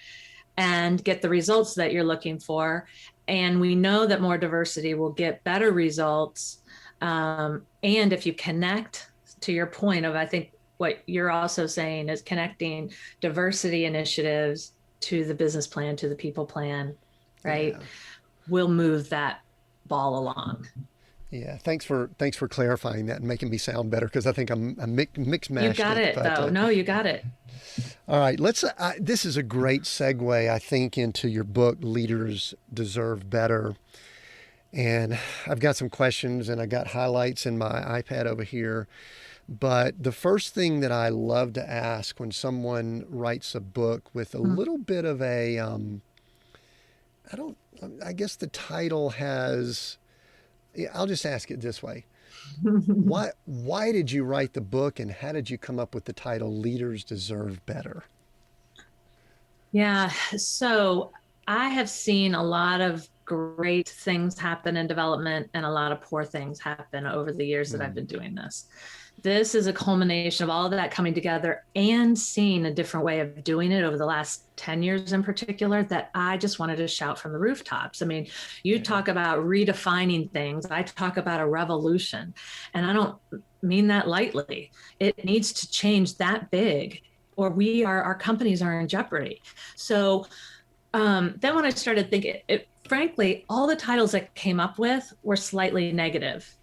and get the results that you're looking for? And we know that more diversity will get better results. And if you connect, to your point of, I think what you're also saying is connecting diversity initiatives to the business plan, to the people plan, right? Yeah. We'll move that ball along. Yeah, thanks for clarifying that and making me sound better, because I think I'm mixed mashed. You got it, though. No, you got it. All right, this is a great segue, I think, into your book, Leaders Deserve Better. And I've got some questions, and I got highlights in my iPad over here. But the first thing that I love to ask when someone writes a book with a little bit of a, I guess the title has, I'll just ask it this way. Why did you write the book, and how did you come up with the title Leaders Deserve Better? Yeah, so I have seen a lot of great things happen in development and a lot of poor things happen over the years that I've been doing this. this is a culmination of all of that coming together and seeing a different way of doing it over the last 10 years in particular, that I just wanted to shout from the rooftops. I mean, you talk about redefining things. I talk about a revolution, and I don't mean that lightly. It needs to change that big, or our companies are in jeopardy. So then when I started thinking, frankly, all the titles I came up with were slightly negative,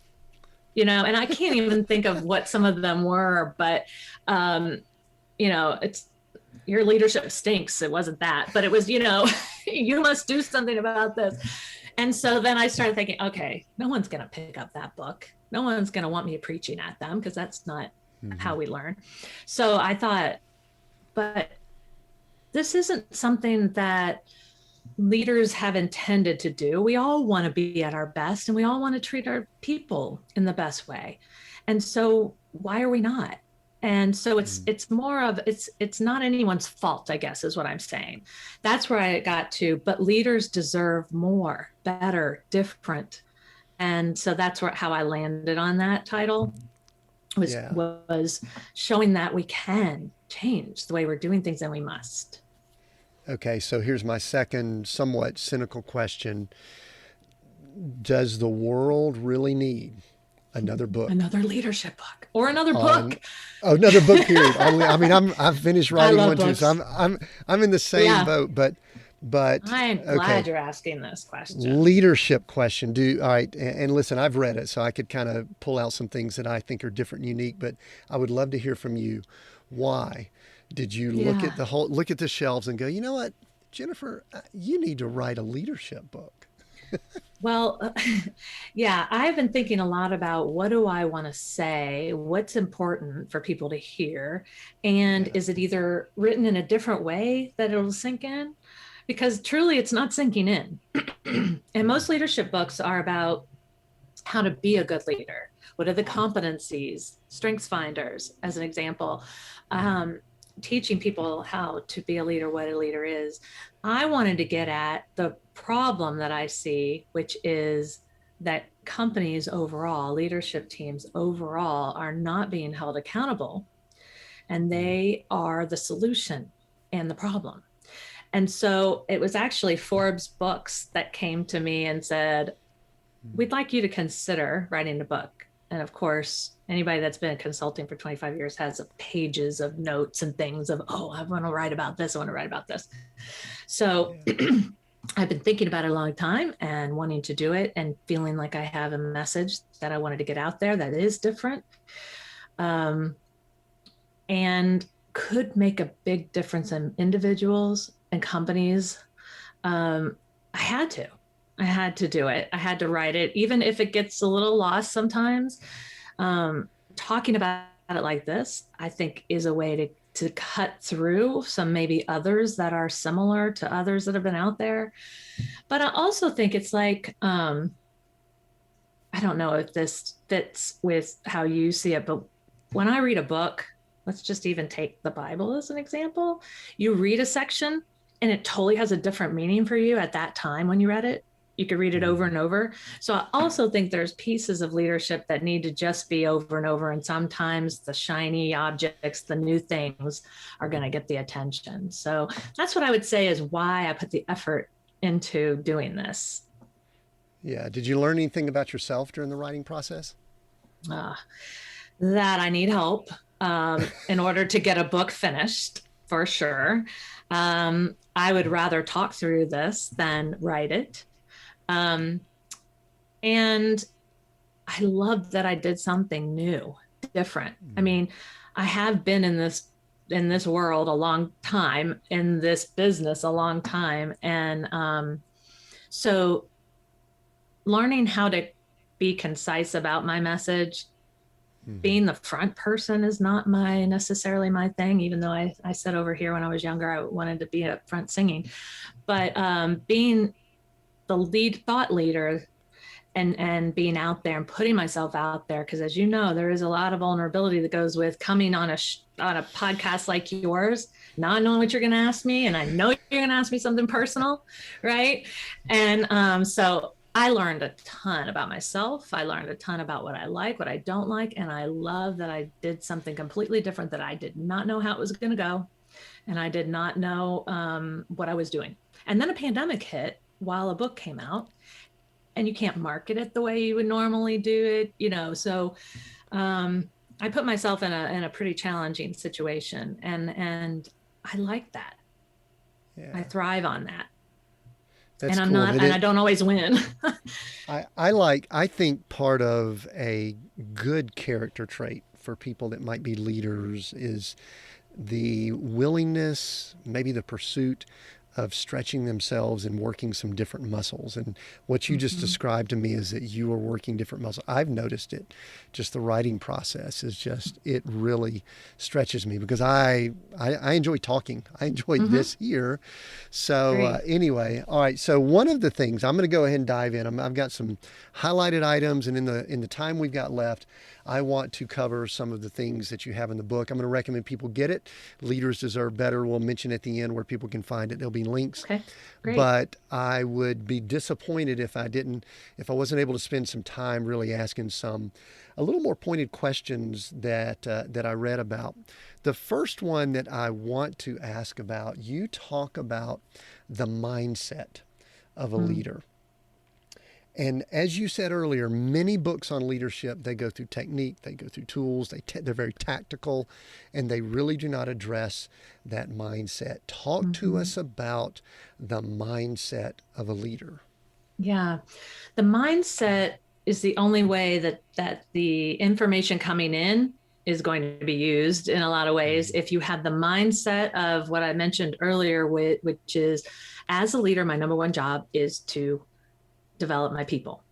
and I can't even think of what some of them were, but, it's your leadership stinks. It wasn't that, but it was, you must do something about this. And so then I started thinking, okay, no one's going to pick up that book. No one's going to want me preaching at them, because that's not how we learn. So I thought, but this isn't something that leaders have intended to do. We all want to be at our best, and we all want to treat our people in the best way. And so why are we not? And so it's more of, it's not anyone's fault, I guess, is what I'm saying. That's where I got to, but leaders deserve more, better, different. And so that's how I landed on that title, was showing that we can change the way we're doing things, and we must. Okay, so here's my second somewhat cynical question. Does the world really need another book? Another leadership book, or another book? Another book, period. I mean, I've finished writing one too, so I'm in the same boat, but I'm glad you're asking this question. Leadership question. All right, and listen, I've read it, so I could kind of pull out some things that I think are different and unique, but I would love to hear from you. Why did you look at the shelves and go, you know what, Jennifer, you need to write a leadership book? Well, I've been thinking a lot about, what do I want to say? What's important for people to hear? And is it either written in a different way that it'll sink in? Because truly, it's not sinking in. And most leadership books are about how to be a good leader. What are the competencies, strengths finders, as an example, teaching people how to be a leader, what a leader is. I wanted to get at the problem that I see, which is that companies overall, leadership teams overall, are not being held accountable, and they are the solution and the problem. And so it was actually Forbes Books that came to me and said, we'd like you to consider writing a book. And of course, anybody that's been consulting for 25 years has pages of notes and things of, I want to write about this. I want to write about this. So I've been thinking about it a long time and wanting to do it, and feeling like I have a message that I wanted to get out there that is different, and could make a big difference in individuals and companies. I had to do it. I had to write it, even if it gets a little lost sometimes. Talking about it like this, I think, is a way to cut through some maybe others that are similar to others that have been out there. But I also think it's like, I don't know if this fits with how you see it, but when I read a book, let's just even take the Bible as an example. You read a section and it totally has a different meaning for you at that time when you read it. You could read it over and over. So I also think there's pieces of leadership that need to just be over and over. And sometimes the shiny objects, the new things, are going to get the attention. So that's what I would say is why I put the effort into doing this. Yeah. Did you learn anything about yourself during the writing process? That I need help in order to get a book finished, for sure. I would rather talk through this than write it. And I love that I did something new, different. I mean, I have been in this world a long time, in this business a long time. And so learning how to be concise about my message, being the front person is not necessarily my thing, even though I said over here when I was younger, I wanted to be up front singing. But being the lead thought leader and being out there and putting myself out there, because as you know, there is a lot of vulnerability that goes with coming on a podcast like yours, not knowing what you're going to ask me, and I know you're going to ask me something personal, right? And so I learned a ton about myself. I learned a ton about what I like, what I don't like. And I love that I did something completely different that I did not know how it was going to go. And I did not know what I was doing. And then a pandemic hit while a book came out, and you can't market it the way you would normally do it, So I put myself in a pretty challenging situation, and I like that. Yeah. I thrive on that. That's And cool. I don't always win. I think part of a good character trait for people that might be leaders is the willingness, maybe the pursuit of stretching themselves and working some different muscles. And what you just described to me is that you are working different muscles. I've noticed it. Just the writing process is just, it really stretches me because I enjoy talking. I enjoy this here. So anyway, all right. So one of the things I'm going to go ahead and dive in. I've got some highlighted items, and in the time we've got left, I want to cover some of the things that you have in the book. I'm going to recommend people get it. Leaders Deserve Better. We'll mention at the end where people can find it. There'll be links. Okay, great. But I would be disappointed if I wasn't able to spend some time really asking a little more pointed questions that I read about. The first one that I want to ask about, you talk about the mindset of a leader. And as you said earlier, many books on leadership, they go through technique, they go through tools, they're very tactical, and they really do not address that mindset. Talk to us about the mindset of a leader. Yeah. The mindset is the only way that the information coming in is going to be used in a lot of ways. If you have the mindset of what I mentioned earlier, which is, as a leader, my number one job is to develop my people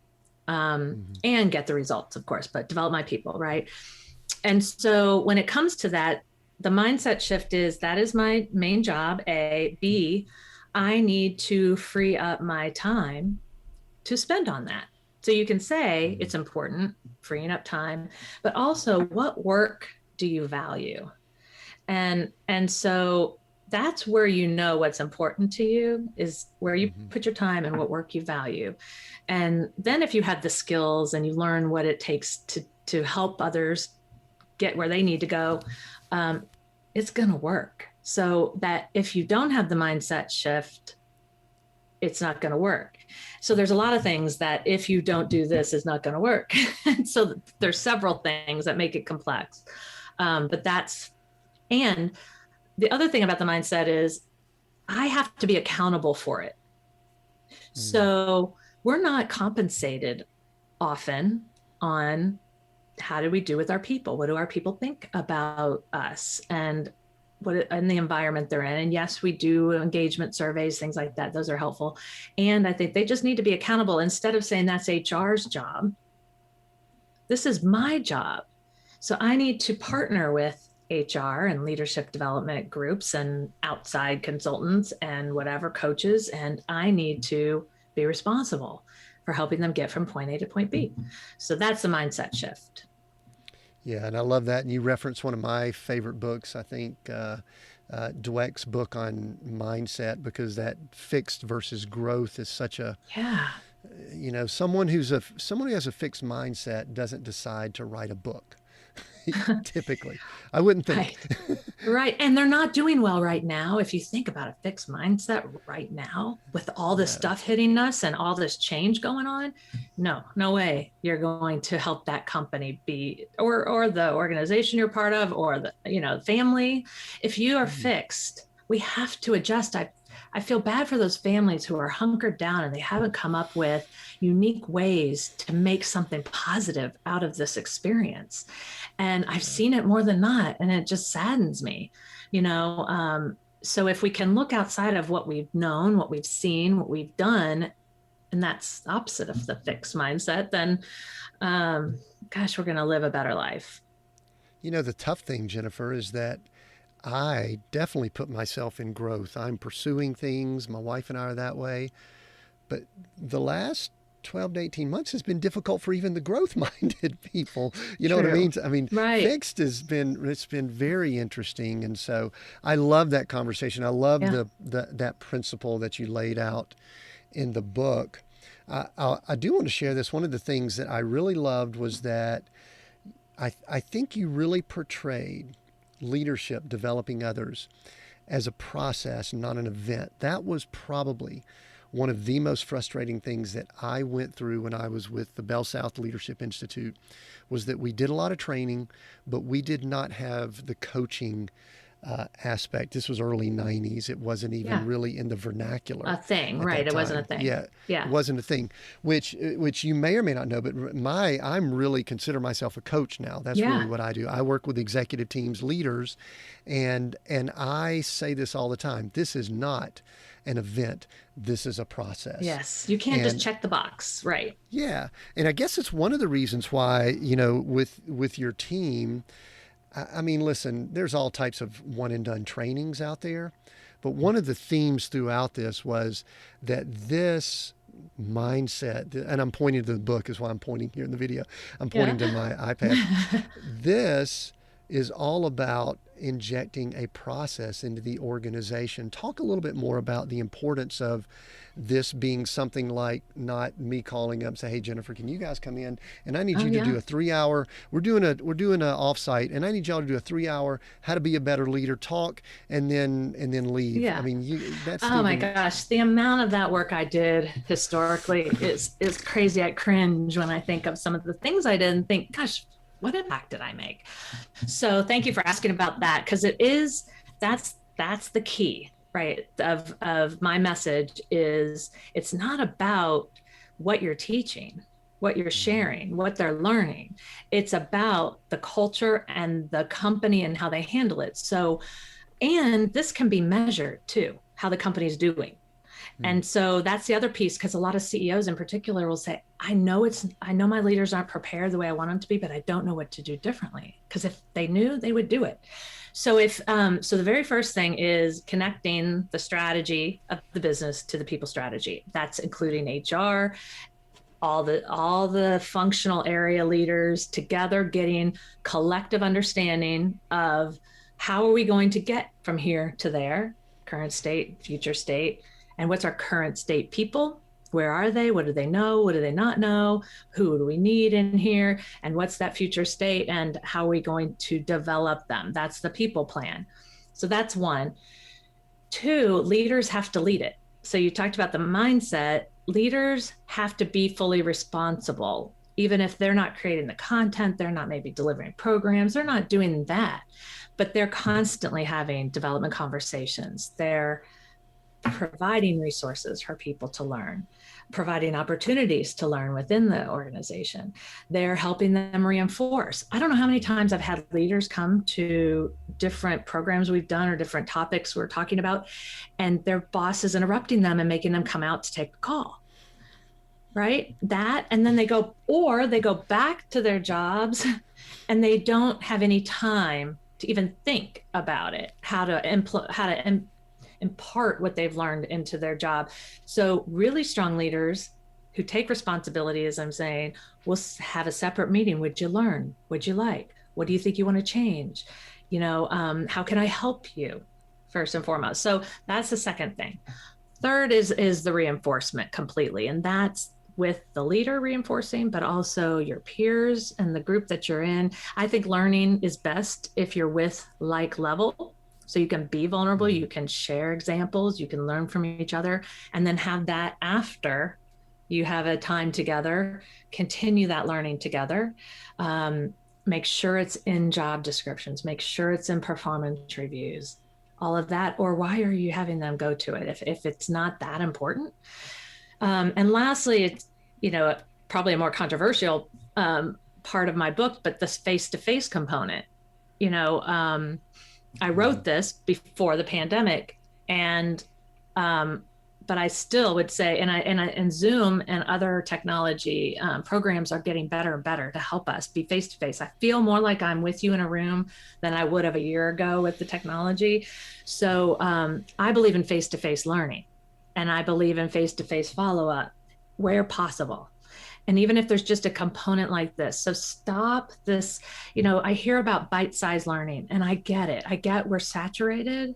and get the results, of course, but develop my people, right? And so when it comes to that, the mindset shift is that is my main job, A. B, I need to free up my time to spend on that. So you can say it's important, freeing up time, but also what work do you value? And so that's where you know what's important to you, is where you put your time and what work you value. And then if you have the skills and you learn what it takes to help others get where they need to go, it's going to work. So that if you don't have the mindset shift, it's not going to work. So there's a lot of things that if you don't do this is not going to work. So there's several things that make it complex. And the other thing about the mindset is I have to be accountable for it. So we're not compensated often on how do we do with our people? What do our people think about us and what in the environment they're in? And yes, we do engagement surveys, things like that. Those are helpful. And I think they just need to be accountable. Instead of saying that's HR's job, this is my job. So I need to partner with HR and leadership development groups and outside consultants and whatever coaches, and I need to be responsible for helping them get from point A to point B. So that's the mindset shift. Yeah, and I love that. And you referenced one of my favorite books, I think, Dweck's book on mindset, because that fixed versus growth is such a, someone who has a fixed mindset doesn't decide to write a book. Typically, I wouldn't think. Right. And they're not doing well right now. If you think about a fixed mindset right now with all this stuff hitting us and all this change going on, no way you're going to help that company be, or the organization you're part of, or the, family. If you are fixed, we have to adjust. I feel bad for those families who are hunkered down and they haven't come up with unique ways to make something positive out of this experience. And I've seen it more than not, and it just saddens me, so if we can look outside of what we've known, what we've seen, what we've done, and that's opposite of the fixed mindset, then, we're going to live a better life. The tough thing, Jennifer, is that I definitely put myself in growth. I'm pursuing things. My wife and I are that way. But the last 12 to 18 months has been difficult for even the growth-minded people. You know what I mean? I mean, fixed it's been very interesting. And so I love that conversation. I love that principle that you laid out in the book. I do want to share this. One of the things that I really loved was that I think you really portrayed leadership, developing others, as a process, not an event. That was probably one of the most frustrating things that I went through when I was with the Bell South Leadership Institute, was that we did a lot of training, but we did not have the coaching aspect. This was early 90s. It wasn't even really in the vernacular. A thing, right? It wasn't a thing. Yeah. Yeah. It wasn't a thing, which you may or may not know, but I'm really consider myself a coach now. That's really what I do. I work with executive teams, leaders, and I say this all the time. This is not an event. This is a process. Yes. You can't just check the box. Right. Yeah. And I guess it's one of the reasons why, with your team, I mean, listen, there's all types of one and done trainings out there, but one of the themes throughout this was that this mindset, and I'm pointing to the book is why I'm pointing here in the video. I'm pointing to my iPad. This is all about injecting a process into the organization. Talk a little bit more about the importance of this being something like not me calling up and say, hey, Jennifer, can you guys come in? And I need you to do a 3-hour, we're doing a offsite, and I need y'all to do a 3-hour how to be a better leader talk and then leave. Yeah. I mean, that's my gosh, the amount of that work I did historically is crazy. I cringe when I think of some of the things I did and think, gosh, what impact did I make? So thank you for asking about that, because that's the key, right? Of my message is it's not about what you're teaching, what you're sharing, what they're learning. It's about the culture and the company and how they handle it. So, and this can be measured too, how the company's doing. And so that's the other piece, because a lot of CEOs in particular will say, I know my leaders aren't prepared the way I want them to be, but I don't know what to do differently. Because if they knew, they would do it. So so the very first thing is connecting the strategy of the business to the people strategy. That's including HR, all the functional area leaders together, getting collective understanding of how are we going to get from here to there, current state, future state. And what's our current state people? Where are they? What do they know? What do they not know? Who do we need in here? And what's that future state? And how are we going to develop them? That's the people plan. So that's one. Two, leaders have to lead it. So you talked about the mindset. Leaders have to be fully responsible. Even if they're not creating the content, they're not maybe delivering programs, they're not doing that. But they're constantly having development conversations. They're providing resources for people to learn, providing opportunities to learn within the organization. They're helping them reinforce. I don't know how many times I've had leaders come to different programs we've done or different topics we're talking about, and their boss is interrupting them and making them come out to take a call. Right? That, and then they go back to their jobs and they don't have any time to even think about it, how to impart what they've learned into their job. So really strong leaders who take responsibility, as I'm saying, will have a separate meeting. Would you learn? Would you like? What do you think you want to change? How can I help you? First and foremost. So that's the second thing. Third is the reinforcement completely. And that's with the leader reinforcing, but also your peers and the group that you're in. I think learning is best if you're with like level. So you can be vulnerable, you can share examples, you can learn from each other, and then have that after you have a time together, continue that learning together. Make sure it's in job descriptions, make sure it's in performance reviews, all of that. Or why are you having them go to it if it's not that important? And lastly, it's, probably a more controversial part of my book, but this face-to-face component. I wrote this before the pandemic, and but I still would say, and Zoom and other technology programs are getting better and better to help us be face to face. I feel more like I'm with you in a room than I would have a year ago with the technology. So I believe in face to face learning, and I believe in face to face follow up where possible. And even if there's just a component like this, so stop this, I hear about bite-sized learning, and I get it. I get we're saturated,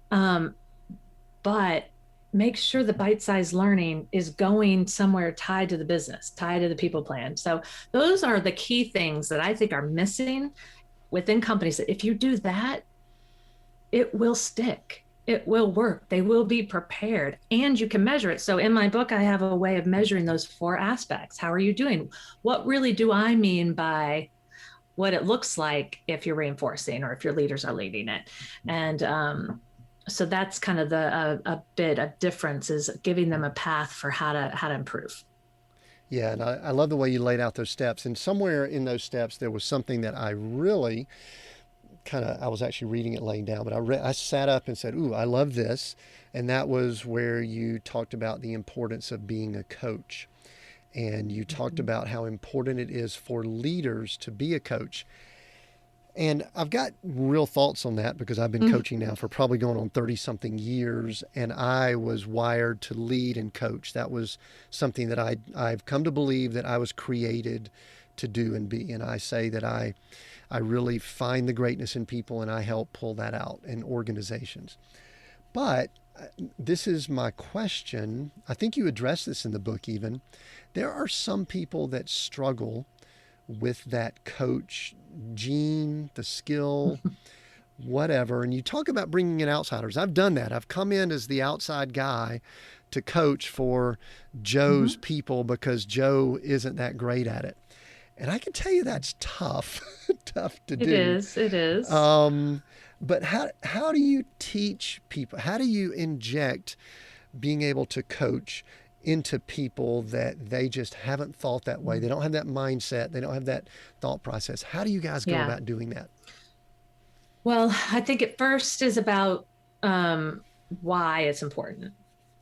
but make sure the bite-sized learning is going somewhere tied to the business, tied to the people plan. So those are the key things that I think are missing within companies. That if you do that, it will stick. It will work. They will be prepared and you can measure it. So in my book, I have a way of measuring those 4 aspects. How are you doing? What really do I mean by what it looks like if you're reinforcing or if your leaders are leading it? And so that's kind of a bit of difference, is giving them a path for how to improve. Yeah, and I love the way you laid out those steps. And somewhere in those steps, there was something that I really I was actually reading it laying down, but I sat up and said, ooh, I love this. And that was where you talked about the importance of being a coach. And you talked about how important it is for leaders to be a coach. And I've got real thoughts on that because I've been coaching now for probably going on 30 something years. And I was wired to lead and coach. That was something that I've come to believe that I was created to do and be. And I say that I really find the greatness in people and I help pull that out in organizations. But this is my question. I think you address this in the book even. There are some people that struggle with that coach gene, the skill, whatever. And you talk about bringing in outsiders. I've done that. I've come in as the outside guy to coach for Joe's people because Joe isn't that great at it. And I can tell you that's tough, tough to do. It is. But how do you teach people? How do you inject being able to coach into people that they just haven't thought that way? They don't have that mindset. They don't have that thought process. How do you guys go about doing that? Well, I think it first is about why it's important.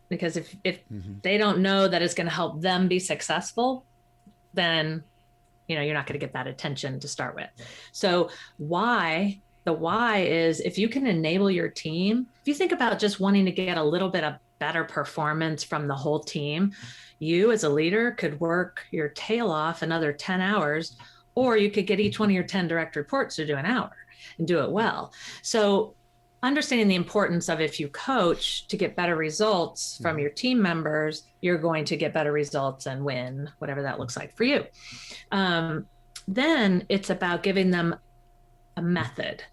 Because if they don't know that it's going to help them be successful, then you're not going to get that attention to start with. So the why is, if you can enable your team, if you think about just wanting to get a little bit of better performance from the whole team, you as a leader could work your tail off another 10 hours, or you could get each one of your 10 direct reports to do an hour and do it well. So understanding the importance of, if you coach to get better results from your team members, you're going to get better results and win, whatever that looks like for you. Then it's about giving them a method.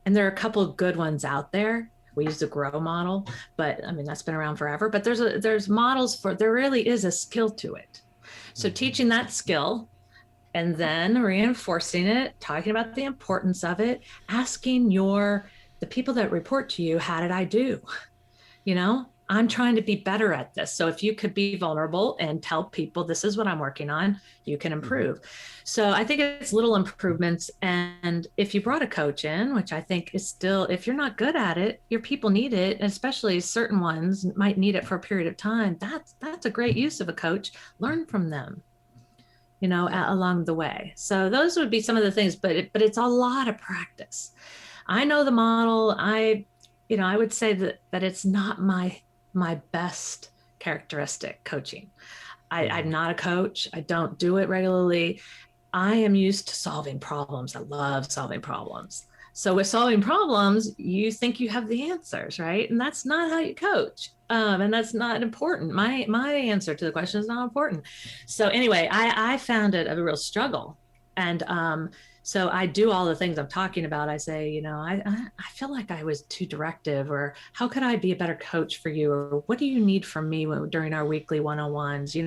And there are a couple of good ones out there. We use the GROW model, but I mean, that's been around forever, but there's models there really is a skill to it. So teaching that skill and then reinforcing it, talking about the importance of it, asking the people that report to you, how did I do? I'm trying to be better at this. So if you could be vulnerable and tell people, this is what I'm working on, you can improve. So I think it's little improvements. And if you brought a coach in, which I think is still, if you're not good at it, your people need it, and especially certain ones might need it for a period of time. That's a great use of a coach. Learn from them, along the way. So those would be some of the things, but it's a lot of practice. I know the model. I would say that it's not my best characteristic, coaching. I'm not a coach. I don't do it regularly. I am used to solving problems. I love solving problems. So with solving problems, you think you have the answers, right? And that's not how you coach. And that's not important. My answer to the question is not important. So anyway, I found it a real struggle. And so I do all the things I'm talking about. I say, I feel like I was too directive, or how could I be a better coach for you? Or what do you need from me during our weekly one-on-ones?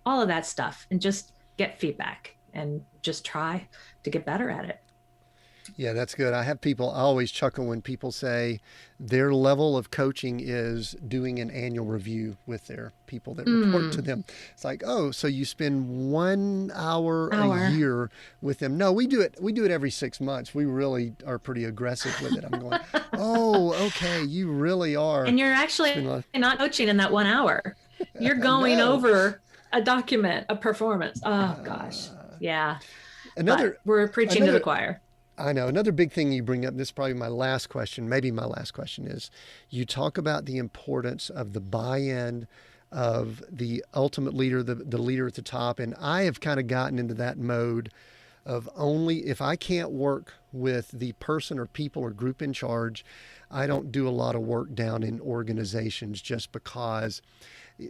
All of that stuff, and just get feedback and just try to get better at it. Yeah, that's good. I always chuckle when people say their level of coaching is doing an annual review with their people that report to them. It's like, oh, so you spend 1 hour a year with them. No, we do it every 6 months. We really are pretty aggressive with it. I'm going, oh, okay, you really are. And you're actually not coaching in that 1 hour. You're going over a document, a performance. Oh gosh. Yeah. We're preaching to the choir. I know. Another big thing you bring up, this is probably my last question, maybe my last question, is you talk about the importance of the buy-in of the ultimate leader, the leader at the top. And I have kind of gotten into that mode of only if I can't work with the person or people or group in charge, I don't do a lot of work down in organizations, just because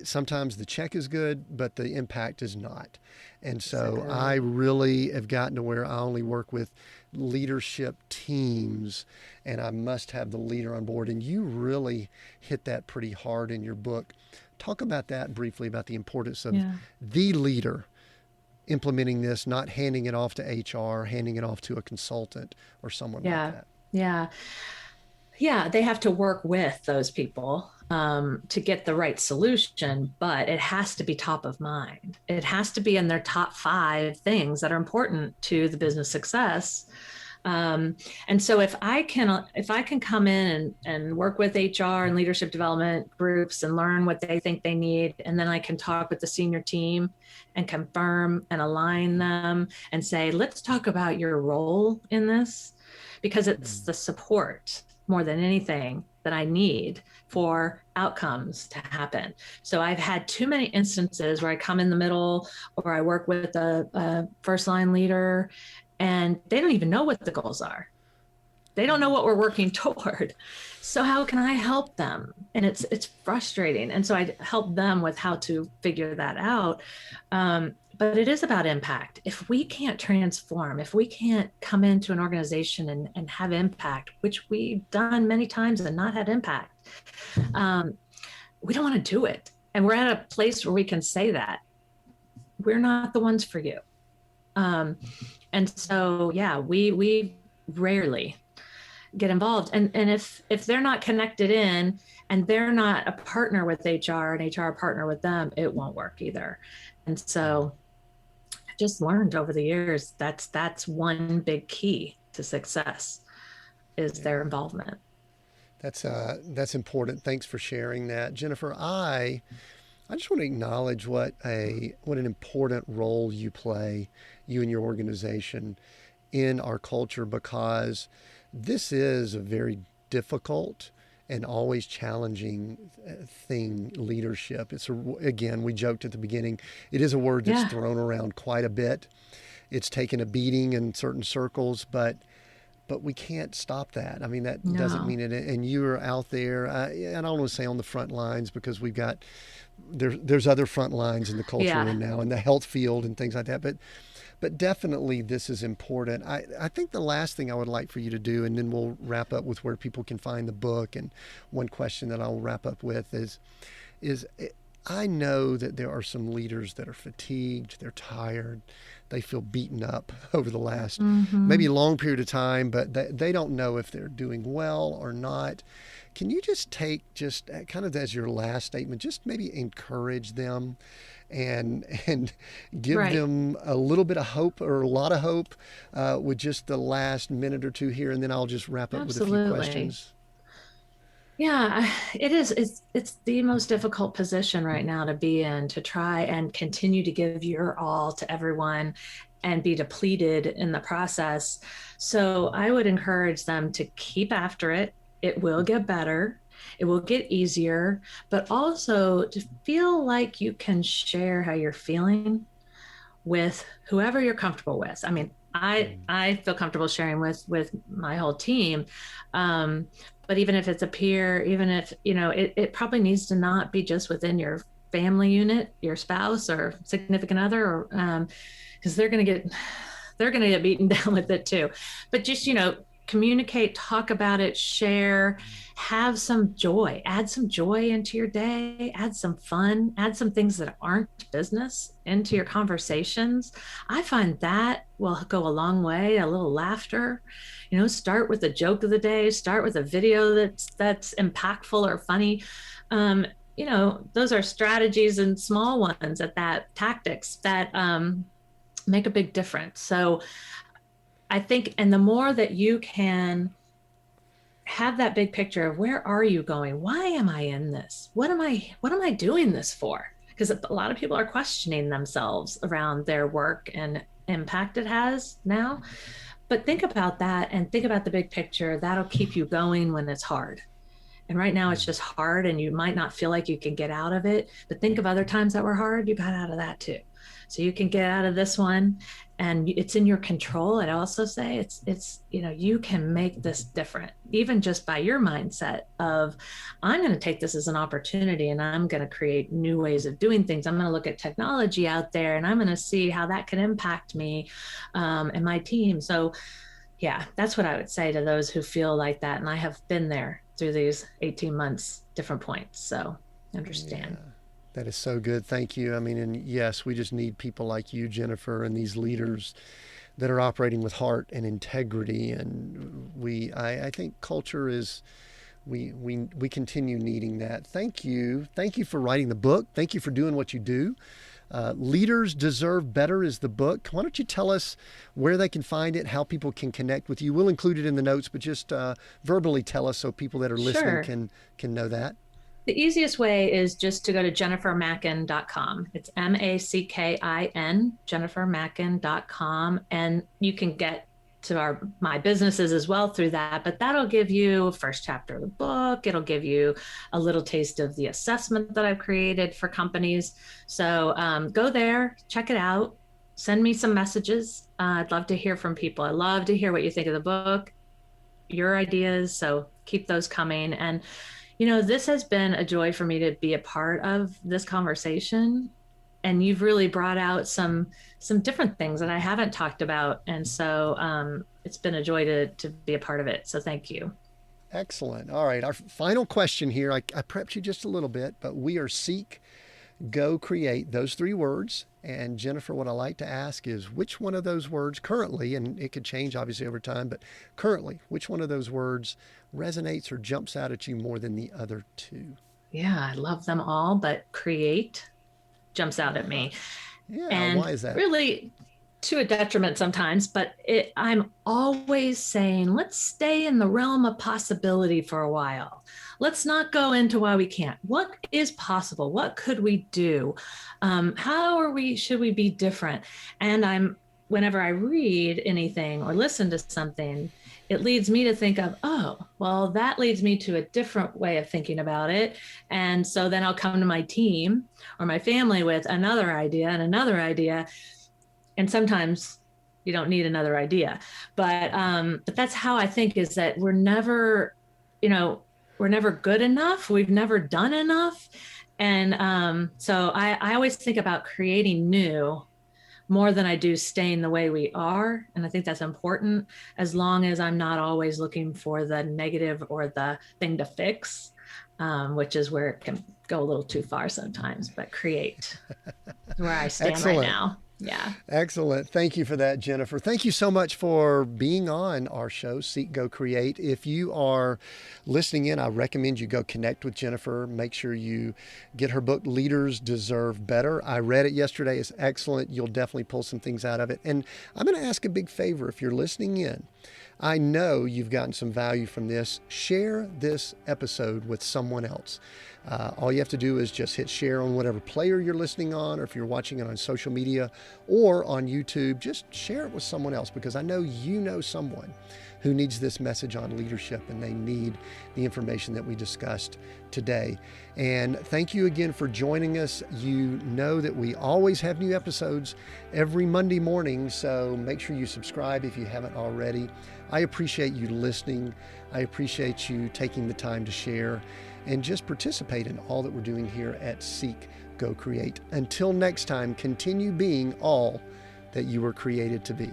sometimes the check is good, but the impact is not. And so I really have gotten to where I only work with leadership teams, and I must have the leader on board. And you really hit that pretty hard in your book. Talk about that briefly, about the importance of the leader implementing this, not handing it off to HR, handing it off to a consultant or someone like that. Yeah, they have to work with those people to get the right solution, but it has to be top of mind. It has to be in their top 5 things that are important to the business success. And so if I can come in and work with HR and leadership development groups and learn what they think they need, and then I can talk with the senior team and confirm and align them and say, let's talk about your role in this, because it's the support more than anything that I need for outcomes to happen. So I've had too many instances where I come in the middle, or I work with a first line leader, and they don't even know what the goals are. They don't know what we're working toward. So how can I help them? And it's frustrating. And so I help them with how to figure that out. But it is about impact. If we can't transform, if we can't come into an organization and have impact, which we've done many times and not had impact, we don't want to do it. And we're at a place where we can say that. We're not the ones for you. And so, we rarely get involved. And if they're not connected in and they're not a partner with HR and HR a partner with them, it won't work either. And so I've just learned over the years, that's one big key to success is their involvement. That's important. Thanks for sharing that, Jennifer. I just want to acknowledge what an important role you play, you and your organization, in our culture, because this is a very difficult and always challenging thing, leadership. Again, we joked at the beginning, it is a word that's thrown around quite a bit. It's taken a beating in certain circles, but we can't stop that. I mean, that doesn't mean it. And you're out there, and I don't want to say on the front lines, because we've got, there's other front lines in the culture and now in the health field and things like that. But definitely this is important. I think the last thing I would like for you to do, and then we'll wrap up with where people can find the book. And one question that I'll wrap up with is I know that there are some leaders that are fatigued, they're tired, they feel beaten up over the last maybe long period of time, but they don't know if they're doing well or not. Can you just take, just kind of as your last statement, just maybe encourage them and give them a little bit of hope, or a lot of hope, with just the last minute or two here, and then I'll just wrap up with a few questions. Yeah, it is. It's the most difficult position right now to be in, to try and continue to give your all to everyone and be depleted in the process. So I would encourage them to keep after it. It will get better. It will get easier, but also to feel like you can share how you're feeling with whoever you're comfortable with. I mean, I feel comfortable sharing with my whole team. But even if it's a peer, even if, it probably needs to not be just within your family unit, your spouse or significant other, or, because they're going to get beaten down with it too. But just, communicate, talk about it, share, have some joy, add some joy into your day, add some fun, add some things that aren't business into your conversations. I find that will go a long way. A little laughter, start with a joke of the day, start with a video that's impactful or funny. Those are strategies and small ones tactics that make a big difference. So I think, and the more that you can have that big picture of where are you going? Why am I in this? What am I doing this for? Because a lot of people are questioning themselves around their work and impact it has now. But think about that and think about the big picture. That'll keep you going when it's hard. And right now it's just hard and you might not feel like you can get out of it, but think of other times that were hard. You got out of that too. So you can get out of this one, and it's in your control. I'd also say it's you can make this different, even just by your mindset of, I'm going to take this as an opportunity and I'm going to create new ways of doing things. I'm going to look at technology out there and I'm going to see how that can impact me and my team. So yeah, that's what I would say to those who feel like that. And I have been there through these 18 months, different points. So understand. Yeah, that is so good. Thank you. I mean, and yes, we just need people like you, Jennifer, and these leaders that are operating with heart and integrity. And I think culture is, we continue needing that. Thank you. Thank you for writing the book. Thank you for doing what you do. Leaders Deserve Better is the book. Why don't you tell us where they can find it, how people can connect with you? We'll include it in the notes, but just verbally tell us so people that are listening can know that. The easiest way is just to go to jennifermackin.com. It's MACKIN, jennifermackin.com. And you can get to my businesses as well through that, but that'll give you a first chapter of the book. It'll give you a little taste of the assessment that I've created for companies. So go there, check it out, send me some messages. I'd love to hear from people. I love to hear what you think of the book, your ideas. So keep those coming. And this has been a joy for me to be a part of this conversation. And you've really brought out some different things that I haven't talked about. And so it's been a joy to be a part of it. So thank you. Excellent. All right. Our final question here, I prepped you just a little bit, but we are Seek, Go, Create, those 3 words. And Jennifer, what I like to ask is, which one of those words currently, and it could change obviously over time, but currently, which one of those words resonates or jumps out at you more than the other 2? Yeah, I love them all, but create jumps out at me. Yeah, and why is that? Really to a detriment sometimes, but I'm always saying, let's stay in the realm of possibility for a while. Let's not go into why we can't. What is possible? What could we do? Should we be different? And whenever I read anything or listen to something, it leads me to think of, that leads me to a different way of thinking about it. And so then I'll come to my team or my family with another idea and another idea. And sometimes you don't need another idea, but that's how I think, is that we're never good enough. We've never done enough. And so I always think about creating new more than I do staying the way we are. And I think that's important, as long as I'm not always looking for the negative or the thing to fix, which is where it can go a little too far sometimes. But create is where I stand Excellent. right now. Yeah. Excellent. Thank you for that, Jennifer. Thank you so much for being on our show, Seek, Go, Create. If you are listening in, I recommend you go connect with Jennifer. Make sure you get her book, Leaders Deserve Better. I read it yesterday. It's excellent. You'll definitely pull some things out of it. And I'm going to ask a big favor. If you're listening in, I know you've gotten some value from this. Share this episode with someone else. All you have to do is just hit share on whatever player you're listening on, or if you're watching it on social media or on YouTube, just share it with someone else, because I know you know someone who needs this message on leadership and they need the information that we discussed today. And thank you again for joining us. You know that we always have new episodes every Monday morning, so make sure you subscribe if you haven't already. I appreciate you listening. I appreciate you taking the time to share and just participate in all that we're doing here at Seek, Go, Create. Until next time, continue being all that you were created to be.